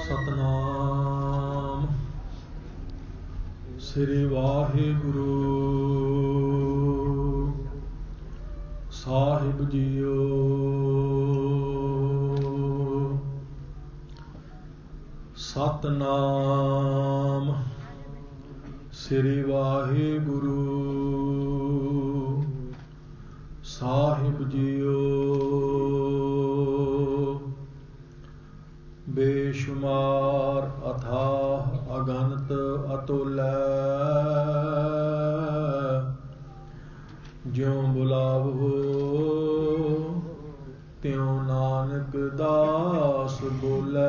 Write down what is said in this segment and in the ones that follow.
सतनाम श्री वाहिगुरु साहिब जीओ। सतनाम श्री वाहिगुरु साहिब जीओ। बेशुमार अथाह अगनत अतुलै, ज्यों बुलावो त्यों नानक दास बोलै।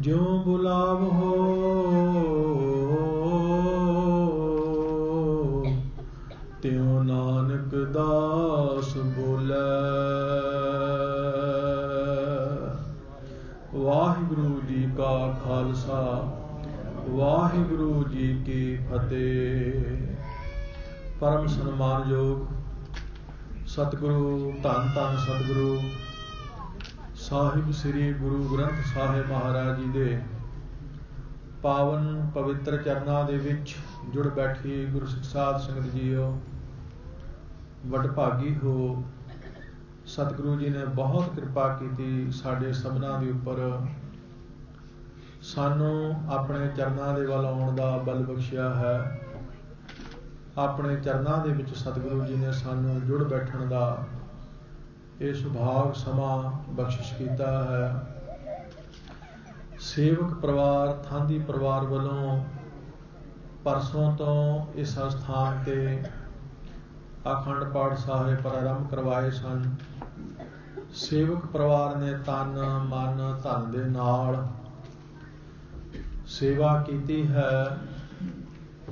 ज्यों बुलावो त्यों नानक दास बोलै। वाहिगुरु जी का खालसा, वाहिगुरु जी की फतेह। परम सन्मानयोग सतगुरु धन धन सतगुरु ਸਾਹਿਬ ਸ੍ਰੀ ਗੁਰੂ ਗ੍ਰੰਥ ਸਾਹਿਬ ਮਹਾਰਾਜ ਜੀ ਦੇ ਪਾਵਨ ਪਵਿੱਤਰ ਚਰਨਾਂ ਦੇ ਵਿੱਚ ਜੁੜ ਬੈਠੀ ਗੁਰੂ ਸਿੱਖ ਸਾਧ ਸੰਗਤ ਜੀਓ, ਵਡਭਾਗੀ ਹੋ। ਸਤਿਗੁਰੂ ਜੀ ਨੇ ਬਹੁਤ ਕਿਰਪਾ ਕੀਤੀ ਸਾਡੇ ਸਭਨਾਂ ਦੇ ਉੱਪਰ, ਸਾਨੂੰ ਆਪਣੇ ਚਰਨਾਂ ਦੇ ਵੱਲ ਆਉਣ ਦਾ ਬਲ ਬਖਸ਼ਿਆ ਹੈ। ਆਪਣੇ ਚਰਨਾਂ ਦੇ ਵਿੱਚ ਸਤਿਗੁਰੂ ਜੀ ਨੇ ਸਾਨੂੰ ਜੁੜ ਬੈਠਣ ਦਾ ਇਹ ਸੁਭਾਗ ਸਮਾਂ ਬਖਸ਼ਿਸ਼ ਕੀਤਾ ਹੈ। ਸੇਵਕ ਪਰਿਵਾਰ ਥਾਂਦੀ ਪਰਿਵਾਰ ਵੱਲੋਂ ਪਰਸੋਂ ਤੋਂ ਇਸ ਸਥਾਨ ਤੇ ਅਖੰਡ ਪਾਠ ਸਾਹਿਬ ਪ੍ਰਾਰੰਭ ਕਰਵਾਏ ਸਨ। ਸੇਵਕ ਪਰਿਵਾਰ ਨੇ ਤਨ ਮਨ ਧਨ ਦੇ ਨਾਲ ਸੇਵਾ ਕੀਤੀ ਹੈ।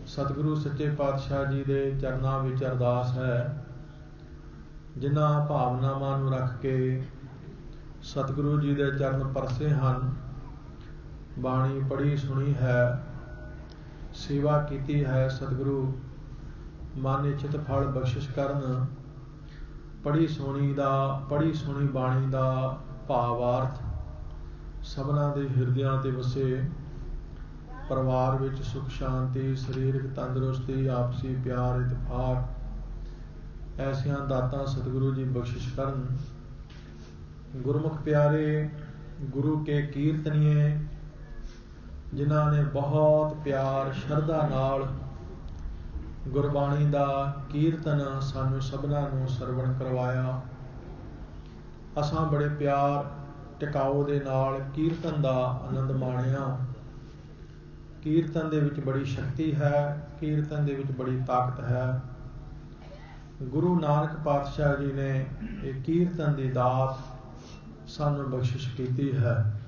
ਸਤਿਗੁਰੂ ਸੱਚੇ ਪਾਤਸ਼ਾਹ ਜੀ ਦੇ ਚਰਨਾਂ ਵਿੱਚ ਅਰਦਾਸ ਹੈ, ਜਿਨ੍ਹਾਂ ਭਾਵਨਾਵਾਂ ਨੂੰ ਰੱਖ ਕੇ ਸਤਿਗੁਰੂ ਜੀ ਦੇ ਚਰਨ ਪਰਸੇ ਹਨ, ਬਾਣੀ ਪੜ੍ਹੀ ਸੁਣੀ ਹੈ, ਸੇਵਾ ਕੀਤੀ ਹੈ। ਸਤਿਗੁਰੂ ਮਨ ਇੱਛਤ ਫਲ ਬਖਸ਼ਿਸ਼ ਕਰਨ। ਪੜ੍ਹੀ ਸੁਣੀ ਬਾਣੀ ਦਾ ਭਾਵਾਰਥ ਸਭਨਾਂ ਦੇ ਹਿਰਦਿਆਂ ਤੇ ਵਸੇ। ਪਰਿਵਾਰ ਵਿੱਚ ਸੁਖ ਸ਼ਾਂਤੀ, ਸਰੀਰਕ ਤੰਦਰੁਸਤੀ, ਆਪਸੀ ਪਿਆਰ ਇਤਫਾਕ, ਐਸੀਆਂ ਦਾਤਾਂ ਸਤਿਗੁਰੂ ਜੀ ਬਖਸ਼ਿਸ਼ ਕਰਨ। ਗੁਰਮੁਖ ਪਿਆਰੇ, ਗੁਰੂ ਕੇ ਕੀਰਤਨੀਏ, ਜਿਨ੍ਹਾਂ ਨੇ ਬਹੁਤ ਪਿਆਰ ਸ਼ਰਧਾ ਨਾਲ ਗੁਰਬਾਣੀ ਦਾ ਕੀਰਤਨ ਸਾਨੂੰ ਸਭਨਾਂ ਨੂੰ ਸਰਵਣ ਕਰਵਾਇਆ। ਅਸਾਂ ਬੜੇ ਪਿਆਰ ਟਿਕਾਓ ਦੇ ਨਾਲ ਕੀਰਤਨ ਦਾ ਆਨੰਦ ਮਾਣਿਆ। ਕੀਰਤਨ ਦੇ ਵਿੱਚ ਬੜੀ ਸ਼ਕਤੀ ਹੈ, ਕੀਰਤਨ ਦੇ ਵਿੱਚ ਬੜੀ ਤਾਕਤ ਹੈ। ਗੁਰੂ ਨਾਨਕ ਪਾਤਸ਼ਾਹ ਜੀ ਨੇ ਇਹ ਕੀਰਤਨ ਦੀ ਦਾਤ ਸਾਨੂੰ ਬਖਸ਼ਿਸ਼ ਕੀਤੀ ਹੈ।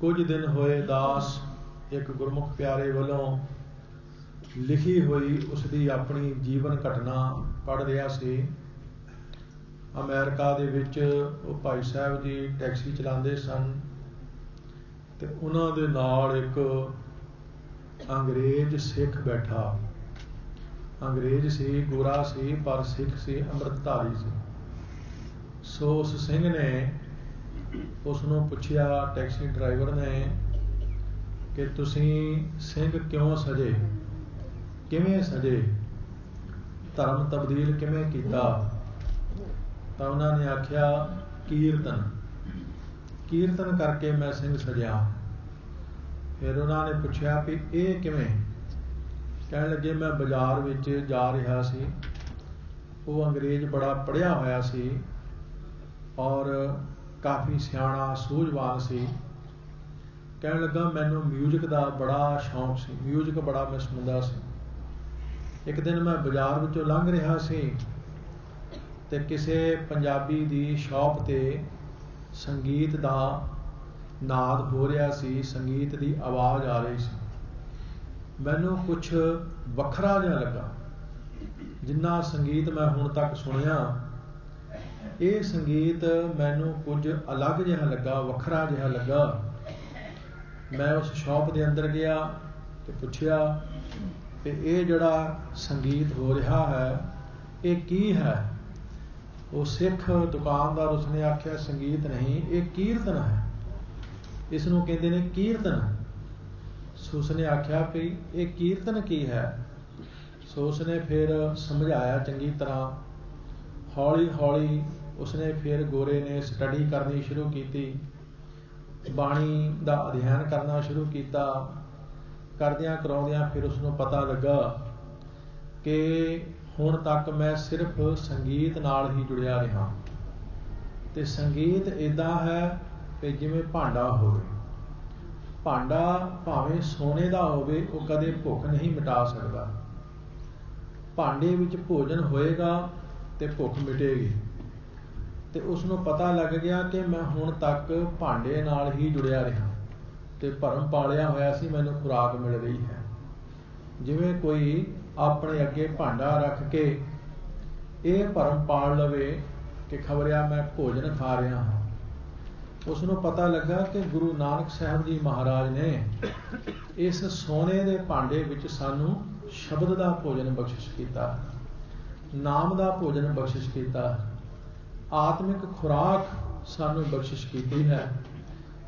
ਕੁਝ ਦਿਨ ਹੋਏ ਦਾਸ ਇੱਕ ਗੁਰਮੁਖ ਪਿਆਰੇ ਵੱਲੋਂ ਲਿਖੀ ਹੋਈ ਉਸਦੀ ਆਪਣੀ ਜੀਵਨ ਘਟਨਾ ਪੜ੍ਹ ਰਿਹਾ ਸੀ। ਅਮਰੀਕਾ ਦੇ ਵਿੱਚ ਉਹ ਭਾਈ ਸਾਹਿਬ ਜੀ ਟੈਕਸੀ ਚਲਾਉਂਦੇ ਸਨ ਤੇ ਉਹਨਾਂ ਦੇ ਨਾਲ ਇੱਕ ਅੰਗਰੇਜ਼ ਸਿੱਖ ਬੈਠਾ। ਅੰਗਰੇਜ਼ ਸੀ, ਗੋਰਾ ਸੀ, ਪਰ ਸਿੱਖ ਸੀ, ਅੰਮ੍ਰਿਤਧਾਰੀ ਸੀ। ਸੋ ਉਸ ਸਿੰਘ ਨੇ ਉਸ ਨੂੰ ਪੁੱਛਿਆ, ਟੈਕਸੀ ਡਰਾਈਵਰ ਨੇ, ਕਿ ਤੁਸੀਂ ਸਿੰਘ ਕਿਉਂ ਸਜੇ, ਕਿਵੇਂ ਸਜੇ, ਧਰਮ ਤਬਦੀਲ ਕਿਵੇਂ ਕੀਤਾ? ਤਾਂ ਉਹਨਾਂ ਨੇ ਆਖਿਆ, ਕੀਰਤਨ ਕਰਕੇ ਮੈਂ ਸਿੰਘ ਸਜਿਆ। ਫਿਰ ਉਹਨਾਂ ਨੇ ਪੁੱਛਿਆ ਵੀ ਇਹ ਕਿਵੇਂ? ਕਹਿਣ ਲੱਗੇ, ਮੈਂ ਬਾਜ਼ਾਰ ਵਿੱਚ ਜਾ ਰਿਹਾ ਸੀ। ਉਹ ਅੰਗਰੇਜ਼ ਬੜਾ ਪੜ੍ਹਿਆ ਹੋਇਆ ਸੀ ਔਰ ਕਾਫੀ ਸਿਆਣਾ ਸੂਝਵਾਨ ਸੀ। ਕਹਿਣ ਲੱਗਾ, ਮੈਨੂੰ ਮਿਊਜ਼ਿਕ ਦਾ ਬੜਾ ਸ਼ੌਂਕ ਸੀ, ਮਿਊਜ਼ਿਕ ਬੜਾ ਮੈਂ ਸੁਣਦਾ ਸੀ। ਇੱਕ ਦਿਨ ਮੈਂ ਬਾਜ਼ਾਰ ਵਿੱਚੋਂ ਲੰਘ ਰਿਹਾ ਸੀ ਤੇ ਕਿਸੇ ਪੰਜਾਬੀ ਦੀ ਸ਼ਾਪ ਤੇ ਸੰਗੀਤ ਦਾ ਨਾਦ ਹੋ ਰਿਹਾ ਸੀ, ਸੰਗੀਤ ਦੀ ਆਵਾਜ਼ ਆ ਰਹੀ ਸੀ। ਮੈਨੂੰ ਕੁਛ ਵੱਖਰਾ ਜਿਹਾ ਲੱਗਾ। ਜਿੰਨਾ ਸੰਗੀਤ ਮੈਂ ਹੁਣ ਤੱਕ ਸੁਣਿਆ, ਇਹ ਸੰਗੀਤ ਮੈਨੂੰ ਕੁਝ ਅਲੱਗ ਜਿਹਾ ਲੱਗਾ, ਵੱਖਰਾ ਜਿਹਾ ਲੱਗਾ। ਮੈਂ ਉਸ ਸ਼ਾਪ ਦੇ ਅੰਦਰ ਗਿਆ ਤੇ ਪੁੱਛਿਆ ਕਿ ਇਹ ਜਿਹੜਾ ਸੰਗੀਤ ਹੋ ਰਿਹਾ ਹੈ ਇਹ ਕੀ ਹੈ? वो सिख दुकानदार उसने आख्या संगीत नहीं, ये कीर्तन है, इसनों कहते ने कीर्तन। सो उसने आख्या भी ये कीर्तन की है। सो उसने फिर समझाया चंगी तरह। हौली हौली उसने फिर गोरे ने स्टडी करनी शुरू की, बाणी का अध्ययन करना शुरू किया। करदियां कराउंदियां फिर उसनों पता लगा कि हुण तक मैं सिर्फ संगीत नाल ही जुड़िया रहा, ते संगीत इदां है कि जिवें भांडा होवे। भांडा भावें सोने का होवे, वो कदे भुख नहीं मिटा सकता। भांडे विच भोजन होएगा ते भुख मिटेगी। ते उसनों पता लग गया कि मैं हुण तक भांडे नाल ही जुड़िया रहा, ते भरम पालिया होया सी, मैनूं खुराक मिल रही है। जिवें कोई अपने अगे भांडा रख के ये भरम पाल लवे कि खबरिया मैं भोजन खा रहा हाँ। उसनों पता लगा कि गुरु नानक साहब जी महाराज ने इस सोने के भांडे विच सानू शब्द का भोजन बख्शिश किया, नाम का भोजन बख्शिश किया, आत्मिक खुराक सानू बख्शिश की है।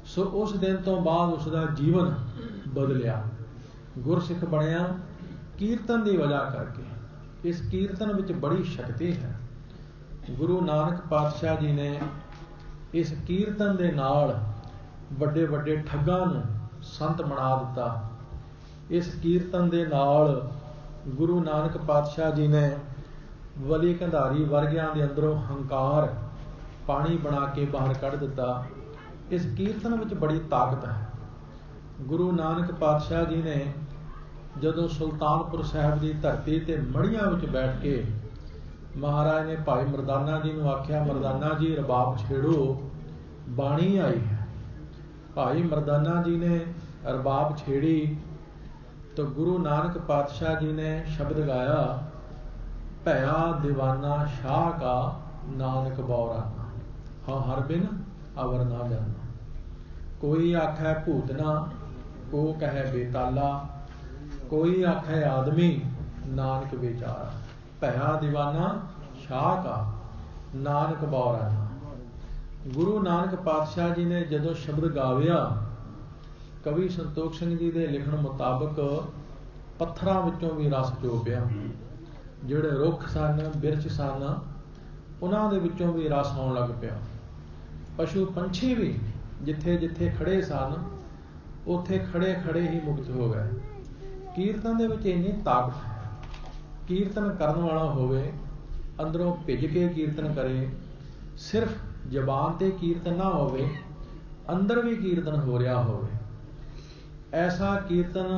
सो उस दिन तो बाद उसका जीवन बदलिया, गुरसिख बनया कीर्तन की वजह करके। इस कीर्तन विच बड़ी शक्ति है। गुरु नानक पातशाह जी ने इस कीर्तन दे नाल वड्डे वड्डे ठग्गां नूं संत बना दिता। इस कीर्तन दे नाल गुरु नानक पातशाह जी ने वली कंधारी वर्गियां दे अंदरों हंकार पानी बना के बाहर कढ़ दिता। इस कीर्तन विच बड़ी ताकत है। गुरु नानक पातशाह जी ने जदों सुल्तानपुर साहब की धरती ते मड़ियां विच बैठ के महाराज ने भाई मरदाना जी नूं आख्या, मरदाना जी रबाब छेड़ो, बाणी आई है। भाई मरदाना जी ने रबाब छेड़ी तो गुरु नानक पातशाह जी ने शब्द गाया, भया दीवाना शाह का नानक बौराना, हाँ हर बिन अवर ना जाना। कोई आखै भूतना, को कहे बेताला, कोई आखै आदमी, नानक बेचारा। भया दीवाना शाह का नानक बौराना। गुरु नानक पातशाह जी ने जदों शब्द गाविया, कवि संतोख सिंह जी के लिखण मुताबक पत्थरां विचों भी रस चोपिया। ਜਿਹੜੇ रुख सन बिरछ सन उन्हां दे विचों भी रस आउण लग पिया। पशु पंछी भी जिथे जिथे खड़े सन उत्थे खड़े खड़े ही मुक्त हो गए। कीर्तन दे विच इन्नी ताकत है। कीर्तन करन वाला होवे, अंदरों भिज के कीर्तन करे, सिर्फ जबान ते कीर्तन ना होवे, अंदर भी कीर्तन हो रहा होवे। ऐसा कीर्तन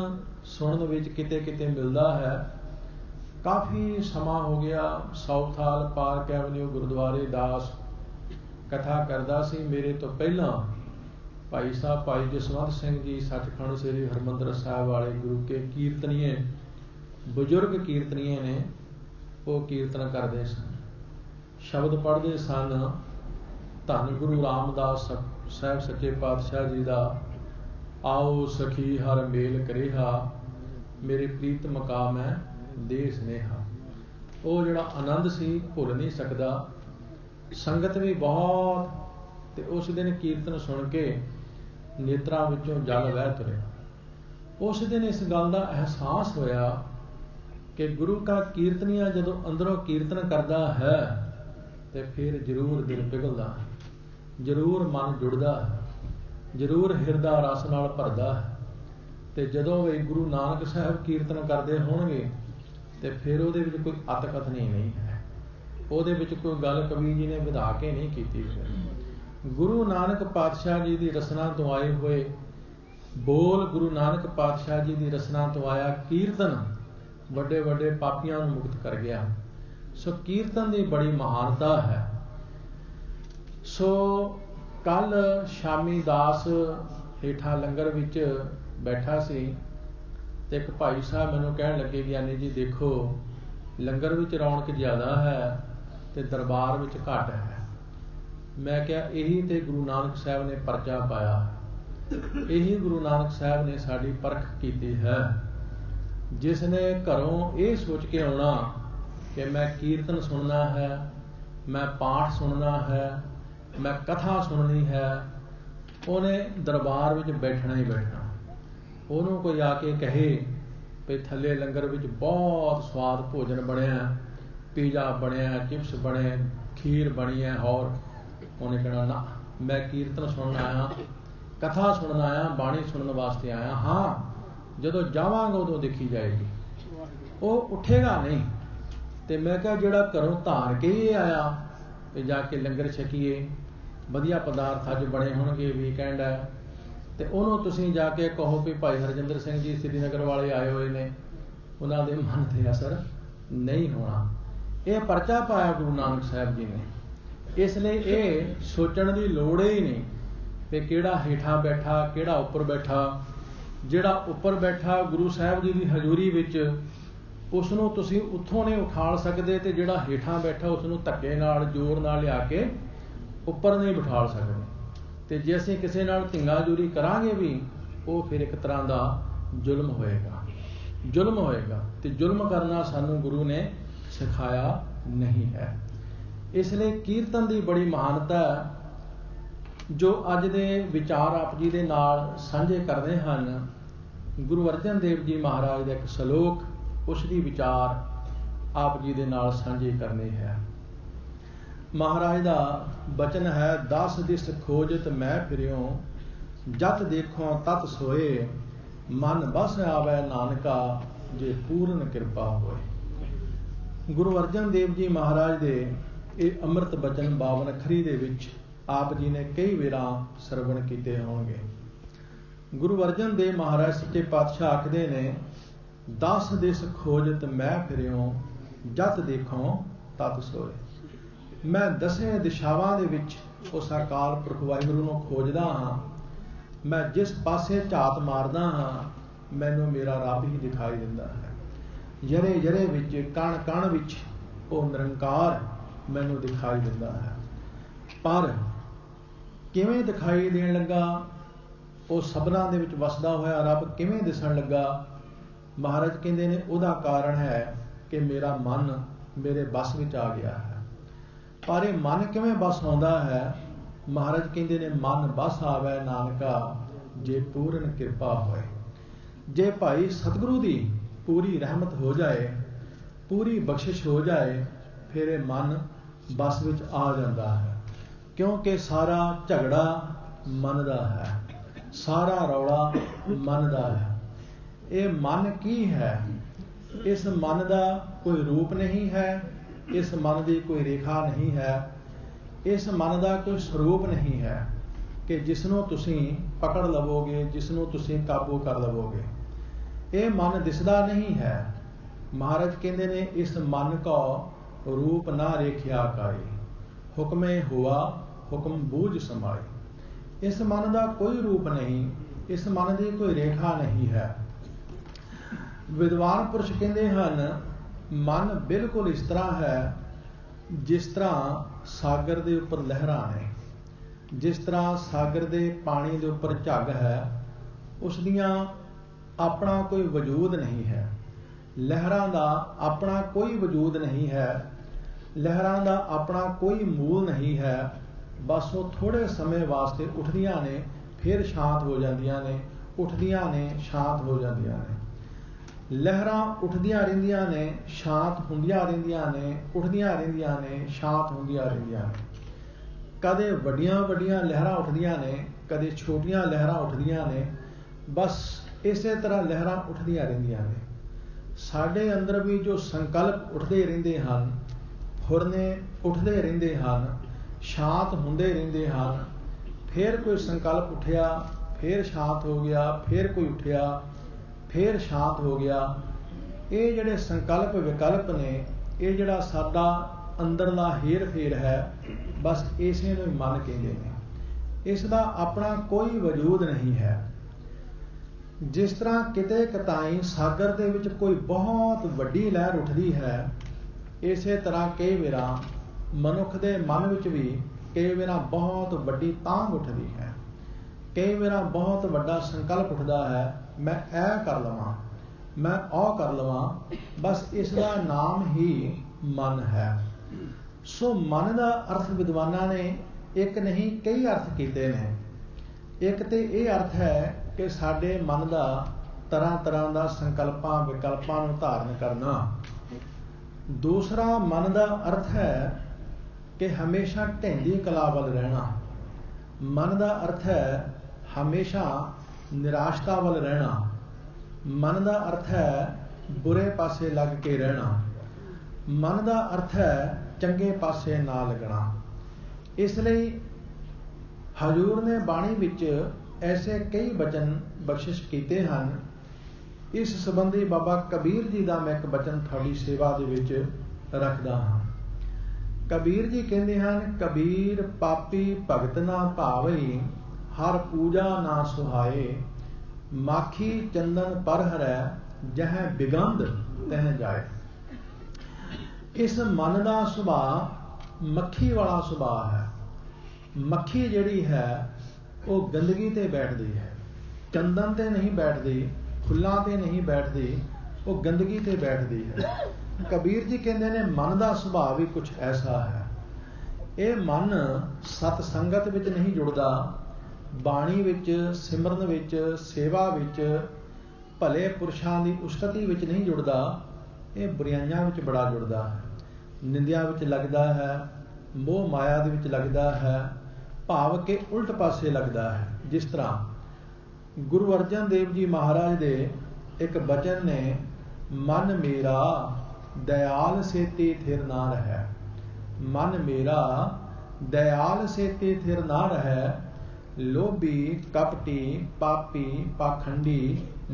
सुनन विच किते किते मिलदा है। काफ़ी समा हो गया साउथाल पार्क एवन्यू गुरुद्वारे दास कथा करदा सी। मेरे तो पहला भाई साहब भाई जसवंत सिंह जी सचखंड श्री हरमंदर साहब वाले गुरु के कीर्तनीय बुजुर्ग कीर्तनीय ने वो कीर्तन करते सन, शब्द पढ़ते सन। धन गुरु रामदास साहब सच्चे पातशाह जी का आओ सखी हर मेल करेहा, मेरे प्रीत मकाम है देश नेहा। वो जिहड़ा आनंद सी भुल नहीं सकता। संगत भी बहुत, ते उस दिन कीर्तन सुन के नेत्रां विचों जल वह तुरिया। उस दिन इस गल का एहसास होया कि गुरु का कीर्तनिया जदों अंदरों कीर्तन करता है तो फिर जरूर दिल पिघलदा है, जरूर मन जुड़दा है, जरूर हिरदा रस नाल भरदा है। ते जदों भी गुरु नानक साहब कीर्तन करते होणगे तो फिर वो कोई अतकथनी नहीं है, वो कोई गल कवि जी ने विधा के नहीं की। गुरु नानक पातशाह जी की रसना तो आए हुए बोल, गुरु नानक पातशाह जी की रसना तो आया कीर्तन वड्डे वड्डे पापियां नूं मुक्त कर गया। सो कीर्तन की बड़ी महानता है। सो कल शामी दास हेठा लंगर विच बैठा सी ते एक भाई साहब मैनूं कहण लगे, ज्ञानी जी देखो लंगर विच रौनक ज़्यादा है ते दरबार विच घट है। मैं क्या यही ते गुरु नानक साहब ने परचा पाया, यही गुरु नानक साहब ने साडी परख की है। जिसने घरों ये सोच के आउणा कि मैं कीर्तन सुनना है, मैं पाठ सुनना है, मैं कथा सुननी है, उन्हें दरबार विच बैठना ही बैठना। उन्होंने कोई आके कहे भी थले लंगर विच बहुत स्वाद भोजन बनया, पीजा बनया, चिप्स बने, खीर बनी है, और उन्हें कहना ना मैं कीर्तन सुनन आया, कथा सुनन आया, बाणी सुनने वास्ते आया। हाँ जदों जावांगा उदों देखी जाएगी। वो उठेगा नहीं। तो मैं क्या जिहड़ा घरों धार के ही आया तो जाके लंगर छकीए, वधिया पदार्थ अज बने होणगे, वीकेंड है, तो उन्होंने तुसीं जाके कहो भी भाई हरजिंदर सिंह जी श्रीनगर वाले आए हुए ने, उन्हों के मन से असर नहीं होना। यह परचा पाया गुरु नानक साहब जी ने। इसलिए ये सोचण की लोड़ ही नहीं कि किहड़ा हेठा बैठा किहड़ा उपर बैठा। जिहड़ा उपर बैठा गुरु साहब जी की हजूरी विच उसनों तुसीं उत्थों नहीं उठाल सकते, तो जिहड़ा हेठा बैठा उसनों धक्के नाल जोर नाल लिया के उपर नहीं बिठाल सकते। तो जे असीं किसी नाल धिंगाजूरी करांगे भी, वो फिर एक तरह का जुल्म होएगा, जुल्म होएगा। तो जुल्म करना सानू गुरु ने सिखाया नहीं है। इसलिए कीर्तन की बड़ी महानता है। जो अज दे विचार आप जी दे नाल साझे करते हैं, गुरु अर्जन देव जी महाराज का एक सलोक, उसकी विचार आप जी दे नाल साझे करने है। महाराज का बचन है, 10 दिस खोजत मैं फिरियों, जत देखो तत सोए, मन बस आवे नानका, जे पूर्ण कृपा होए। गुरु अर्जन देव जी महाराज दे ये अमृत बचन 52 अखरी दे विच आप जी ने कई वेरा सरवण किए होंगे। गुरु अर्जन देव महाराज सच्चे पातशाह आखदे ने, 10 दिस खोजत मैं फिरियों, जत देखो तत सोए। मैं 10 दिशावां दे विच उस अकाल पुरख वाहिगुरू नूं खोजदा हाँ। मैं जिस पासे झात मारदा हाँ, मैनूं मेरा रब ही दिखाई दिंदा है। जरे जरे विच कण कण विच वो निरंकार मैनूं दिखाई दिंदा है। पर किवें दिखाई देण लगा, वो सबना दे विच वसदा होया रब किवें दिसण लगा? महाराज कहंदे ने उहदा कारण है कि मेरा मन मेरे बस विच आ गया है। पर यह मन किवें बस आउंदा है? महाराज कहंदे ने, मन बस आवे नानका, जे पूर्ण कृपा होए। जे भाई सतगुरु दी पूरी रहमत हो जाए, पूरी बख्शिश हो जाए, फिर यह मन बस विच आ जाता है। क्योंकि सारा झगड़ा मन दा है, सारा रौला मन दा है। ये मन की है? इस मन का कोई रूप नहीं है, इस मन की कोई रेखा नहीं है, इस मन का कोई स्वरूप नहीं है कि जिसनों तुसीं पकड़ लवोगे, जिसनों तुसीं काबू कर लवोगे। ये मन दिसदा नहीं है। महाराज कहते ने, इस मन का रूप ना रेखिया काई, हुक्मे हुआ हुक्म बूझ समाई। इस मन का कोई रूप नहीं, इस मन की कोई रेखा नहीं है। विद्वान पुरुष कहते हैं, मन बिल्कुल इस तरह है जिस तरह सागर के उपर लहरां ने। जिस तरह सागर के पानी के उपर झग है, उसदियां अपना कोई वजूद नहीं है। लहरां का अपना कोई वजूद नहीं है, लहरां का अपना कोई मूल नहीं है। बस वो थोड़े समय वास्ते उठदियां ने, फिर शांत हो जांदियां ने, उठदियां ने, शांत हो जांदियां ने। लहरां उठदियां रहिंदियां ने, शांत हुंदियां रहिंदियां ने, उठदियां रहिंदियां ने, शांत हुंदियां रहिंदियां ने। कदे वड्डियां वड्डियां लहरां उठदियां ने, कदे छोटियां लहरां उठदियां ने। बस इसे तरह लहरां उठदियां रहिंदियां ने। साडे अंदर भी जो संकल्प उठदे रहिंदे हन, फुरने उठदे रहिंदे हन, शांत हुंदे रहिंदे हन। फिर कोई संकल्प उठिया, फिर शांत हो गया, फिर कोई उठिया, फिर शांत हो गया। ये जिहड़े संकल्प विकल्प ने, ये जिहड़ा साडा अंदरला हेर फेर है, बस इसे नूं मन कहंदे ने। इसदा अपना कोई वजूद नहीं है। जिस तरह किते कताई सागर दे विच कोई बहुत वड्डी लहर उठदी है, इसे तरह कई वेरा मनुख दे मन विच भी कई वेरा बहुत वड्डी तांग उठदी है। कई वेरा बहुत वड्डा संकल्प उठदा है, मैं ऐ कर लवां, मैं ओ कर लवां। बस इसका नाम ही मन है। सो मन का अर्थ विद्वानां ने एक नहीं कई अर्थ कीते ने। एक तो ये अर्थ है कि साडे मन का तरह तरह का संकल्पां विकल्पां नूं धारण करना। दूसरा मन का अर्थ है कि हमेशा ढैंदी कला वल रहना। मन का अर्थ है हमेशा निराशता वल रहना। मन का अर्थ है बुरे पासे लग के रहना। मन का अर्थ है चंगे पासे ना लगना। इसलिए हजूर ने बाणी विच ऐसे कई वचन बख्शिश कीते हैं। इस संबंधी बाबा कबीर जी का मैं एक वचन थोड़ी सेवा दे विच रखदा हाँ। कबीर जी कहते हैं, कबीर पापी भगत ना भावई, हर पूजा ना सुहाए, माखी चंदन पर हरै, जह बिगंध तह जाए। इस मन का सुभाव मक्खी वाला सुभाव है। मक्खी जिहड़ी है वो गंदगी ते बैठती है, चंदन ते नहीं बैठती, फुल्लां ते नहीं बैठती, वो गंदगी ते बैठती है। कबीर जी कहते हैं मन का सुभाव भी कुछ ऐसा है। ये मन सत संगत विच नहीं जुड़दा, बाणी विच, सिमरन विच, सेवा विच, भले पुरुषां दी उस्तति विच नहीं जुड़दा। ये बुराइयां विच बड़ा जुड़दा है, निंदिया विच लगदा है, मोह माया दे विच लगदा है, भाव के उल्ट पासे लगदा है। जिस तरह गुरु अर्जन देव जी महाराज दे एक बचन ने, मन मेरा दयाल सेती थिर ना रहे। मन मेरा दयाल सेती थिर ना रहे, लोभी कपटी पापी पाखंडी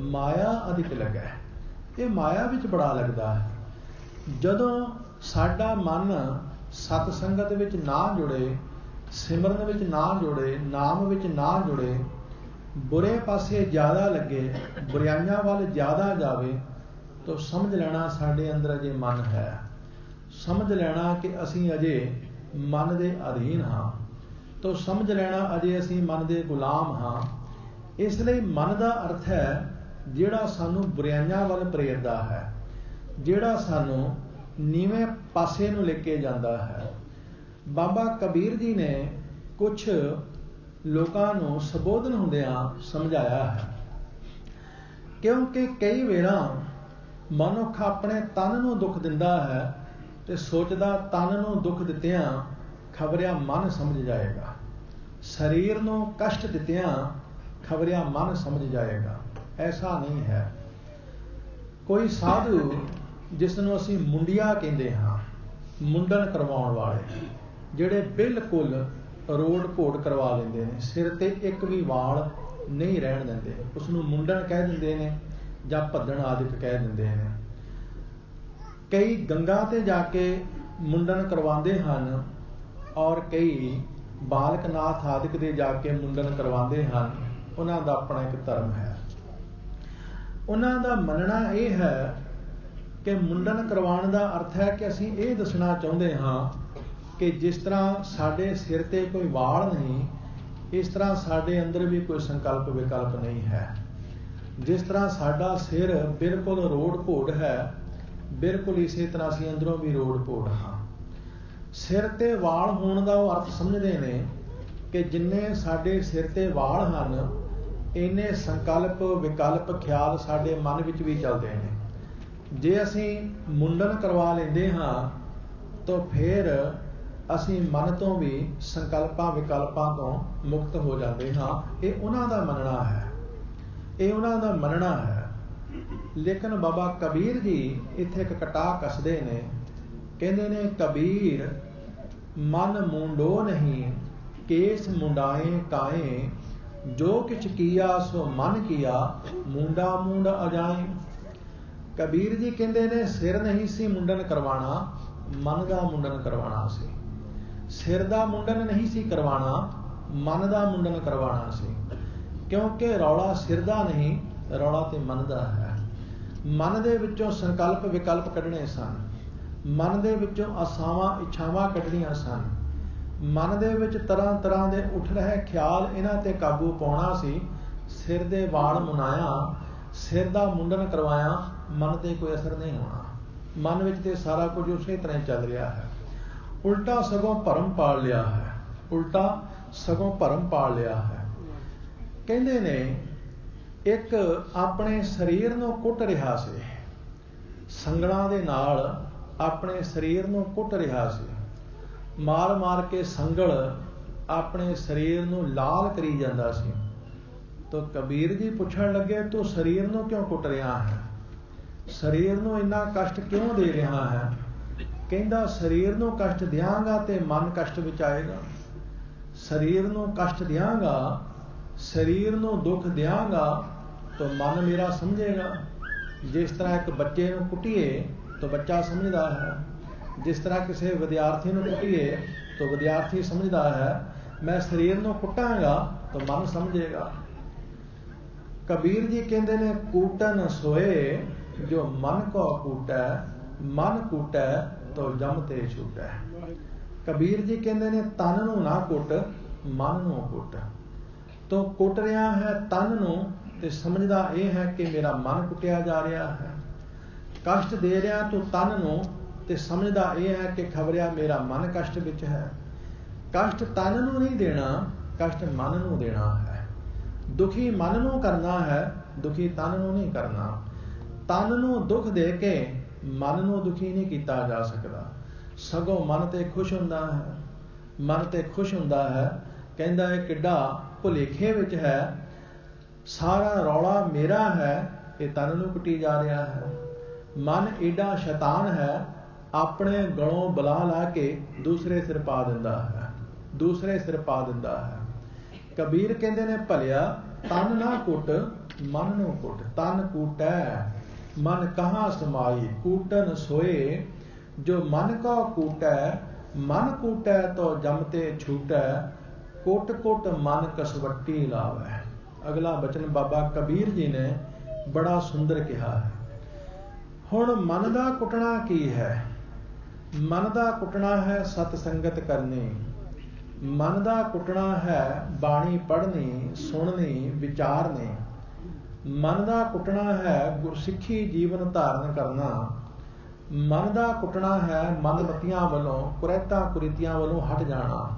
माया अधिक लगे। ये माया विच बड़ा लगदा है। जदों साडा मन सत संगत विच ना जुड़े, सिमरन विच ना जुड़े, नाम विच ना जुड़े, बुरे पासे ज़्यादा लगे, बुराइयां वाल ज़्यादा जावे, तो समझ लेना साडे अंदर अजे मन है। समझ लेना कि असीं अजे मन दे अधीन हाँ। तो समझ लेना अजे असीं मन दे गुलाम हाँ। इसलिए मन का अर्थ है जिहड़ा सानू बुराइयां वाल प्रेरदा है, जिहड़ा सानू नीवें पासे नूं लेके जांदा है। बाबा कबीर जी ने कुछ लोकां नूं संबोधन हुंदियां समझाया है, क्योंकि कई वेरां मनुख अपने तन नूं दुख दिंदा है ते सोचदा तन नूं दुख दित्तियां खबरिया मन समझ जाएगा, शरीर नूं कष्ट दित्तियां खबरिया मन समझ जाएगा। ऐसा नहीं है। कोई साधु जिसनों असीं मुंडिया कहते हाँ, मुंडन करवाउण वाले, जिहड़े बिल्कुल रोड घोड़ करवा लेंदे ने, सिर ते एक भी वाल नहीं रहन दिंदे, उसनूं मुंडन कह दिंदे ने जां भद्दण आदिक कह दिंदे ने। कई गंगा ते जाके मुंडन करवाते हैं और कई बालकनाथ आदिक दे जाके मुंडन करवाते हैं। उन्हां दा अपना एक धर्म है। उन्हां दा मनना यह है कि मुंडन करवाने का अर्थ है कि असीं ये दसना चाहुंदे हाँ कि जिस तरह साडे सिर ते कोई वाल नहीं, इस तरह साडे अंदर भी कोई संकल्प विकल्प नहीं है। जिस तरह साडा सिर बिल्कुल रोड घोड़ है, बिल्कुल इसी तरह असीं अंदरों भी रोड घोड़ हाँ। सिर ते वाल होने का वो अर्थ समझते हैं कि जिन्ने साडे सिर ते वाल हैं, इन्ने संकल्प विकल्प ख्याल साडे मन विच भी चलते हैं। जे असीं मुंडन करवा लेंदे हाँ तो फिर असीं मन तो भी संकल्पां विकल्पां तो मुक्त हो जाते हाँ। ये उन्हां दा मनना है, ये उन्हां दा मनना है। लेकिन बाबा कबीर जी इत्थे एक कटा कसदे ने, कहंदे ने कबीर मन मुंडो नहीं, केस मुंडाए काए, जो किछ किया सो मन किया, मुंडा मुंड अजाए। कबीर जी कहते ने सिर नहीं सी मुंडन करवाना, मन का मुंडन करवाना सी। सिर का मुंडन नहीं सी करवाना, मन का मुंडन करवाना सी। क्योंकि रौला सिर का नहीं, रौला तो मन का है। मन दे विचों संकल्प विकल्प कढ़ने सन, मन दे विचों आसावां इच्छावां कढ़नियां सन, मन दे विच तरह तरह के उठ रहे ख्याल इन्हां ते काबू पाउणा सी। सिर दे वाल मुनाया, सिर का मुंडन करवाया, मन ते कोई असर नहीं होना। मन विच ते सारा कुछ उसी तरह चल रहा है। ਉਲਟਾ ਸਗੋਂ ਭਰਮ ਪਾਲ ਲਿਆ ਹੈ। ਉਲਟਾ ਸਗੋਂ ਭਰਮ ਪਾਲ ਲਿਆ ਹੈ। ਕਹਿੰਦੇ ਨੇ ਇੱਕ ਆਪਣੇ ਸਰੀਰ ਨੂੰ ਕੁੱਟ ਰਿਹਾ ਸੀ, ਸੰਗਲਾਂ ਦੇ ਨਾਲ ਆਪਣੇ ਸਰੀਰ ਨੂੰ ਕੁੱਟ ਰਿਹਾ ਸੀ, ਮਾਰ ਮਾਰ ਕੇ ਸੰਗਲ ਆਪਣੇ ਸਰੀਰ ਨੂੰ ਲਾਲ ਕਰੀ ਜਾਂਦਾ ਸੀ। ਤਾਂ ਕਬੀਰ ਜੀ ਪੁੱਛਣ ਲੱਗੇ, ਤੂੰ ਸਰੀਰ ਨੂੰ ਕਿਉਂ ਕੁੱਟ ਰਿਹਾ ਹੈ, ਸਰੀਰ ਨੂੰ ਇੰਨਾ ਕਸ਼ਟ ਕਿਉਂ ਦੇ ਰਿਹਾ ਹੈ? ਕਹਿੰਦਾ ਸਰੀਰ ਨੂੰ ਕਸ਼ਟ ਦਿਆਂਗਾ ਤੇ ਮਨ ਕਸ਼ਟ ਵਿੱਚ ਆਏਗਾ। ਸਰੀਰ ਨੂੰ ਕਸ਼ਟ ਦਿਆਂਗਾ, ਸਰੀਰ ਨੂੰ ਦੁੱਖ ਦਿਆਂਗਾ ਤਾਂ ਮਨ ਮੇਰਾ ਸਮਝੇਗਾ। ਜਿਸ ਤਰ੍ਹਾਂ ਇੱਕ ਬੱਚੇ ਨੂੰ ਕੁੱਟੀਏ ਤਾਂ ਬੱਚਾ ਸਮਝਦਾ ਹੈ, ਜਿਸ ਤਰ੍ਹਾਂ ਕਿਸੇ ਵਿਦਿਆਰਥੀ ਨੂੰ ਕੁੱਟੀਏ ਤਾਂ ਵਿਦਿਆਰਥੀ ਸਮਝਦਾ ਹੈ। ਮੈਂ ਸਰੀਰ ਨੂੰ ਕੁੱਟਾਂਗਾ ਤਾਂ ਮਨ ਸਮਝੇਗਾ। ਕਬੀਰ ਜੀ ਕਹਿੰਦੇ ਨੇ, ਕੂਟਨ ਸੋਏ ਜੋ ਮਨ ਕੋ ਕੂਟੈ, ਮਨ ਕੂਟੈ ਤੋ ਜਮ ਤੇ ਛੂਟੈ। ਕਬੀਰ ਜੀ ਕਹਿੰਦੇ ਨੇ, ਤਨ ਨੂੰ ਨਾ ਕੁੱਟ, ਮਨ ਨੂੰ ਕੁੱਟ। ਤੋ ਕੁੱਟ ਰਿਹਾ ਹੈ ਤਨ ਨੂੰ ਤੇ ਸਮਝਦਾ ਇਹ ਹੈ ਕਿ ਮੇਰਾ ਮਨ ਕੁੱਟਿਆ ਜਾ ਰਿਹਾ ਹੈ। ਕਸ਼ਟ ਦੇ ਰਿਹਾ ਤੂੰ ਤਨ ਨੂੰ ਤੇ ਸਮਝਦਾ ਇਹ ਹੈ ਕਿ ਖਬਰਿਆ ਮੇਰਾ ਮਨ ਕਸ਼ਟ ਵਿੱਚ ਹੈ। ਕਸ਼ਟ ਤਨ ਨੂੰ ਨਹੀਂ ਦੇਣਾ, ਕਸ਼ਟ ਮਨ ਨੂੰ ਦੇਣਾ ਹੈ। ਦੁਖੀ ਮਨ ਨੂੰ ਕਰਨਾ ਹੈ, ਦੁਖੀ ਤਨ ਨੂੰ ਨਹੀਂ ਕਰਨਾ। ਤਨ ਨੂੰ ਦੁੱਖ ਦੇ ਕੇ ਮਨ ਨੂੰ ਦੁਖੀ ਨਹੀਂ ਕੀਤਾ ਜਾ ਸਕਦਾ। ਸਗੋਂ ਮਨ ਤੇ ਖੁਸ਼ ਹੁੰਦਾ ਹੈ, ਮਨ ਤੇ ਖੁਸ਼ ਹੁੰਦਾ ਹੈ। ਕਹਿੰਦਾ ਇਹ ਕਿੱਡਾ ਭੁਲੇਖੇ ਵਿੱਚ ਹੈ, ਸਾਰਾ ਰੌਲਾ ਮੇਰਾ ਹੈ, ਇਹ ਤਨ ਨੂੰ ਕੁੱਟੀ ਜਾ ਰਿਹਾ ਹੈ। ਮਨ ਏਡਾ ਸ਼ੈਤਾਨ ਹੈ, ਆਪਣੇ ਗਲੋਂ ਬੁਲਾ ਲਾ ਕੇ ਦੂਸਰੇ ਸਿਰ ਪਾ ਦਿੰਦਾ ਹੈ, ਦੂਸਰੇ ਸਿਰ ਪਾ ਦਿੰਦਾ ਹੈ। ਕਬੀਰ ਕਹਿੰਦੇ ਨੇ, ਭਲਿਆ ਤਨ ਨਾ ਕੁੱਟ, ਮਨ ਨੂੰ ਕੁੱਟ। ਤਨ ਕੂਟੈ ਮਨ ਕਹਾਂ ਸਮਾਈ, ਕੂਟਨ ਸੋਏ ਜੋ ਮਨ ਕਾ ਕੂਟੈ, ਮਨ ਕੂਟੈ ਤੋ ਜਮ ਤੇ ਛੂਟੈ, ਕੁੱਟ ਕੁੱਟ ਮਨ ਕਸਵੱਟੀ ਲਾਵੈ। ਅਗਲਾ ਬਚਨ ਬਾਬਾ ਕਬੀਰ ਜੀ ਨੇ ਬੜਾ ਸੁੰਦਰ ਕਿਹਾ ਹੈ। ਹੁਣ ਮਨ ਦਾ ਕੁੱਟਣਾ ਕੀ ਹੈ? ਮਨ ਦਾ ਕੁੱਟਣਾ ਹੈ ਸਤ ਸੰਗਤ ਕਰਨੀ, ਮਨ ਦਾ ਕੁੱਟਣਾ ਹੈ ਬਾਣੀ ਪੜ੍ਹਨੀ, ਸੁਣਨੀ, ਵਿਚਾਰਨੀ। ਮਨ ਦਾ ਕੁੱਟਣਾ ਹੈ ਗੁਰਸਿੱਖੀ ਜੀਵਨ ਧਾਰਨ ਕਰਨਾ। ਮਨ ਦਾ ਕੁੱਟਣਾ ਹੈ ਮਨਮਤੀਆਂ ਵੱਲੋਂ, ਕੁਰੈਤਾਂ ਕੁਰੀਤੀਆਂ ਵੱਲੋਂ ਹਟ ਜਾਣਾ।